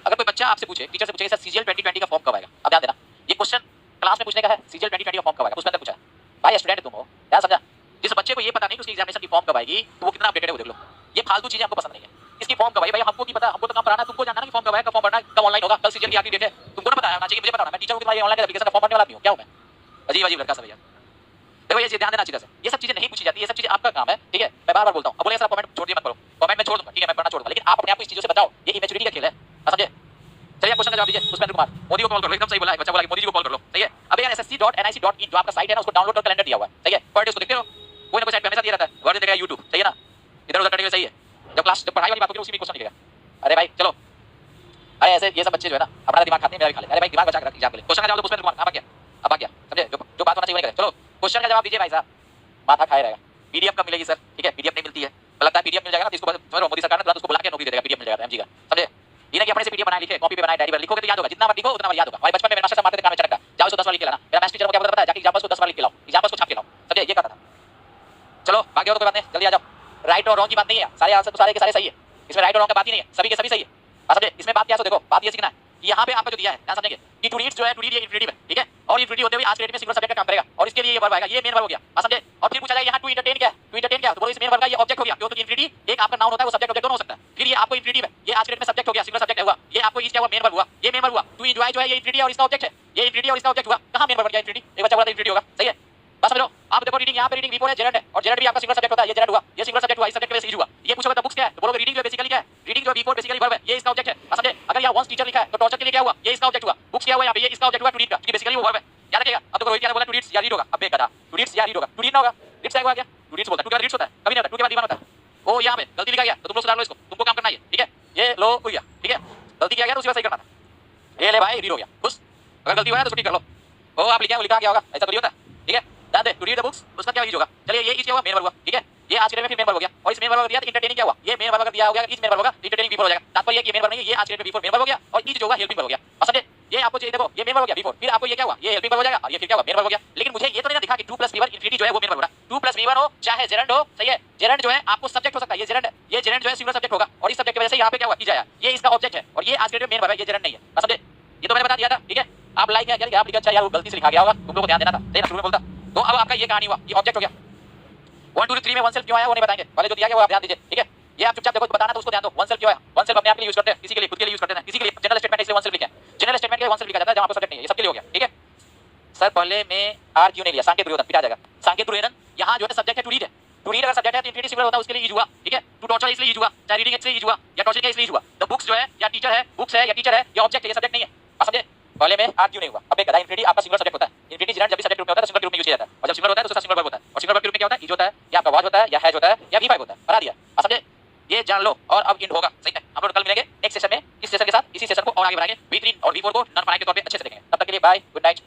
अगर कोई बच्चा आपसे पूछे, टीचर से पूछे सर सीजीएल 2020 का फॉर्म कब आएगा, अब ध्यान देना, ये क्वेश्चन क्लास में पूछने का है, सीजीएल 2020 का फॉर्म कब आएगा, पुष्पेंद्र पूछा है, भाई स्टूडेंट तुम हो, ध्यान समझा, जिस बच्चे को ये पता नहीं कि उसकी एग्जामिनेशन की फॉर्म कब आएगी, तो वो कितना अपडेटेड है वो देख लो, ये फालतू चीजें हमको पसंद नहीं है, इसकी फॉर्म कब आएगी भाई, हमको नहीं पता, हमको तो काम पढ़ाना है, तुमको जानना है कि फॉर्म कब आएगा, फॉर्म भरना कब ऑनलाइन होगा, कल सीजीएल की आखिरी डेट है, तुमको ना पता है, चाहिए मुझे पता होना, मैं टीचर हूं, तुम्हारी ऑनलाइन एप्लीकेशन का फॉर्म भरने वाला नहीं हूं, क्या हूं मैं, अजीब लड़का सब यार। देखो ये ध्यान देना अच्छी तरह से, ये सब चीजें नहीं पूछी जाती, ये सब चीजें आपका काम है, ठीक है, मैं बार बार बोलता हूं, अब बोले सर कमेंट छोड़ दिए मत करो, कमेंट में छोड़ दूंगा, ठीक है, मैं पढ़ना छोड़ दूंगा, लेकिन आप अपने आप को इस चीजों से बचाओ, ये इमेच्योरिटी का खेल है, समझे? चलिए क्वेश्चन का जवाब दीजिए, पुष्पेंद्र कुमार, मोदी को कॉल कर लो, एकदम सही बोला है बच्चा, बोला कि मोदी जी को कॉल कर लो, सही है। अब यार ssc.nic.in जो आपका साइट है ना, उसको डाउनलोड कर कैलेंडर दिया हुआ है, सही है, पर डे उसको देखते हो, कोई ना कोई साइट पे हमेशा दिया रहता है, वर्ड देखेगा YouTube, सही है ना, इधर उधर करने के सही है, जब क्लास जब पढ़ाई वाली बात होगी उसी में क्वेश्चन लिखेगा, अरे भाई चलो, अरे ऐसे ये सब बच्चे जो है ना अपना दिमाग खाते हैं, मेरा भी खा ले, अरे भाई दिमाग बचा कर एग्जाम के लिए। क्वेश्चन का जवाब दो पुष्पेंद्र कुमार, अब आ गया, समझे? जो बात होना चाहिए वही करें। चलो क्वेश्चन का जवाब दीजिए भाई साहब, माथा खाए रहेगा। पीडीएफ कब मिलेगी सर, ठीक है, पीडीएफ नहीं मिलती है, तो लगता है पीडीएफ मिल जाएगा ना, तो इसको समझो मोदी सरकार ने तुरंत उसको बुला के नौकरी दे देगा, पीडीएफ मिल जाएगा एमजी का, समझे? ये ना कि अपने से पीडीएफ बनाए लिखे, कॉपी पे बनाए, डायरी पर लिखोगे तो याद होगा, जितना बार लिखो उतना बार याद होगा। हमारे बचपन में मेरे मास्टर साहब मारते थे कान में चटका, जाओ इसको 10 बार लिख के लाना, मेरा मैथ्स टीचर को क्या बोलता है, जाके एग्जाम्पल्स को 10 बार लिख के लाओ, एग्जाम्पल्स को छाप के लाओ, समझे? ये करता था। चलो बाकी और कोई बात नहीं, जल्दी आ जाओ। राइट और रॉन्ग की बात नहीं है, सारे आंसर तो सारे के सारे सही है, इसमें राइट और रॉन्ग की बात ही नहीं है, सभी के सभी सही है, समझे? इसमें बात क्या है, देखो बात ये सीखना है कि यहाँ पे आपका जो दिया है ध्यान समझेंगे कि टू रीड जो है, टू रीड ये इंफिनिटिव है, ठीक है, और इंफिनिटिव होते हुए आज के डेट में सिंगुलर सब्जेक्ट का काम करेगा, और इसके लिए ये वर्ब आएगा, ये मेन वर्ब हो गया, समझे? और फिर पूछा जाएगा यहाँ टू एंटरटेन क्या है, टू एंटरटेन क्या है, तो बोलो इस मेन वर्ब का ये ऑब्जेक्ट हो गया, क्यों? तो इंफिनिटी एक आपका नाउन होता है, वो सब्जेक्ट ऑब्जेक्ट दोनों हो सकता है। फिर ये आपको इंफिनिटिव है, ये आज के डेट में सब्जेक्ट हो गया, सिंगुलर सब्जेक्ट हुआ, ये आपको इज क्या हुआ, मेन वर्ब हुआ, ये मेन वर्ब हुआ। टू एंजॉय जो है ये इंफिनिटी और इसका ऑब्जेक्ट है, ये इंफिनिटी और इसका ऑब्जेक्ट हुआ, कहां मेन वर्ब बन गया इंफिनिटी? एक बच्चा बोला था इंफिनिटी होगा, सही है, बस समझ लो। आप देखो रीडिंग यहाँ पे रीडिंग V4 है, जेनेट है, और जेनेट भी आपका सिंगुलर सब्जेक्ट होता है, ये जेनेट हुआ, ये सिंगुलर सब्जेक्ट हुआ, इस सब्जेक्ट में सीज हुआ। ये पूछोगे तो बुक्स क्या है, तो बोलोगे रीडिंग जो बेसिकली क्या है, रीडिंग जो V4 बेसिकली वर्ब है, ये इसका ऑब्जेक्ट है, समझे? अगर यहाँ वंस टीचर लिखा है तो टॉर्चर के लिए क्या हुआ, ये इसका ऑब्जेक्ट हुआ। बुक्स क्या हुआ यहाँ पे, ये इसका ऑब्जेक्ट हुआ, टू रीड का, क्योंकि बेसिकली वो वर्ब है, याद रखिएगा। अब देखो रोहित क्या बोला, टू रीड्स या रीड होगा, अब बेकदा टू रीड्स या रीड होगा, टू रीड ना होगा, रीड्स क्या होगा, टू रीड्स बोलता है, टू के बाद रीड्स होता है, कभी नहीं होता, टू के बाद दीवान होता है। ओ यहाँ पे गलती लिखा गया तो तुम लोग सुधार लो इसको, तुमको काम करना है, ठीक है, ये लो हो गया, ठीक है, गलती किया गया तो उसी बात सही करना था। ये ले भाई रीड हो गया, खुश, अगर गलती हुआ है तो ठीक कर लो। ओ आप लिखा लिखा क्या होगा, ऐसा तो नहीं होता, ठीक है, ध्यान दे, टू रीड द बुक्स उसका क्या यूज होगा। चलिए ये इज क्या हुआ, मेन वर्ब हुआ, ठीक है, ये आज के डेट में फिर मेन वर्ब हो गया, और इस मेन वर्ब दिया तो इंटरटेनिंग क्या हुआ, ये मेन वर्ब दिया हो गया, इस मेन वर्ब होगा, इंटरटेनिंग V4 हो जाएगा। तात्पर्य ये मेन वर्ब नहीं, ये आज के डेट में V4 मेन वर्ब हो गया, और इज जो होगा हेल्पिंग वर्ब हो गया, समझे? ये आपको चाहिए, देखो ये मेन वर्ब हो गया V4, फिर आपको ये क्या हुआ, ये हेल्पिंग वर्ब हो जाएगा, और ये फिर क्या हुआ, मेन वर्ब हो गया। लेकिन मुझे ये तो नहीं दिखा कि 2 + V1 इंफिनिटी जो है वो मेन वर्ब हो रहा है। 2 + V1 हो चाहे जेरेंड हो, सही है, जेरेंड जो है आपको सब्जेक्ट हो सकता है, ये जेरेंड जो है सिंगुलर सब्जेक्ट होगा, और इस सब्जेक्ट की वजह से यहाँ पे क्या हुआ, इज आया, ये इसका ऑब्जेक्ट है, और ये आज के डेट में मेन वर्ब है, ये जेरेंड नहीं है, समझे? ये तो मैंने बता दिया था, ठीक है। आप लाइक है आप लिखा, अच्छा यार वो गलती से लिखा गया होगा, तुम लोगों को ध्यान देना था, सही ना, शुरू में बोलता। तो अब आपका ये कहानी हुआ, ये ऑब्जेक्ट हो गया। 1 2 3 में वन सेल्फ क्यों आया वो नहीं बताएंगे, पहले जो दिया गया वो आप ध्यान दीजिए, ठीक है। ये आप चुपचाप देखो, बताना तो उसको ध्यान दो। वन सेल्फ क्यों आया, वन सेल्फ अपने आप के लिए यूज करते हैं, किसी के लिए खुद के लिए यूज करते हैं, किसी के लिए जनरल स्टेटमेंट, इसलिए वन सेल्फ लिखा है। जनरल स्टेटमेंट के लिए वन सेल्फ लिखा जाता है जब आपको सब्जेक्ट नहीं है, ये सबके लिए हो गया, ठीक है। सर पहले में आर क्यों नहीं लिया, सांकेत दुर्योधन पिटा जाएगा। सांकेत दुर्योधन यहाँ जो है सब्जेक्ट है टू रीड है, टू रीड अगर सब्जेक्ट है तो इंफिनिटी सिंगुलर होता है, उसके लिए यूज हुआ, ठीक है। टू टॉर्चर इसलिए यूज हुआ, चाहे रीडिंग इसलिए यूज हुआ या टॉर्चरिंग इसलिए यूज हुआ। द बुक्स जो है या टीचर है, बुक्स है या टीचर है या ऑब्जेक्ट है, ये सब्जेक्ट नहीं है, आप समझे। पहले में आर क्यों नहीं हुआ। अब एक गधा इंफिनिटी आपका सिंगुलर सब्जेक्ट होता है, इंफिनिटी जेनरेट जब भी सब्जेक्ट रूप में होता है तो सिंगुलर के रूप में यूज किया जाता है, और जब सिंगुलर होता है तो उसका सिंगुलर वर्ब होता है, और सिंगुलर वर्ब के रूप में क्या होता है, इज होता है या आपका वाज होता है या हैज होता है या वी फाइव होता है, बना दिया, आप समझे। ये जान लो और अब इंड होगा, सही है। हम लोग कल मिलेंगे नेक्स्ट सेशन में, इस सेशन के साथ इसी सेशन को और आगे बढ़ाएंगे, V3 और V4 को नॉन फाइनाइट के तौर पे अच्छे से देखेंगे। तब तक के लिए बाय, गुड नाइट।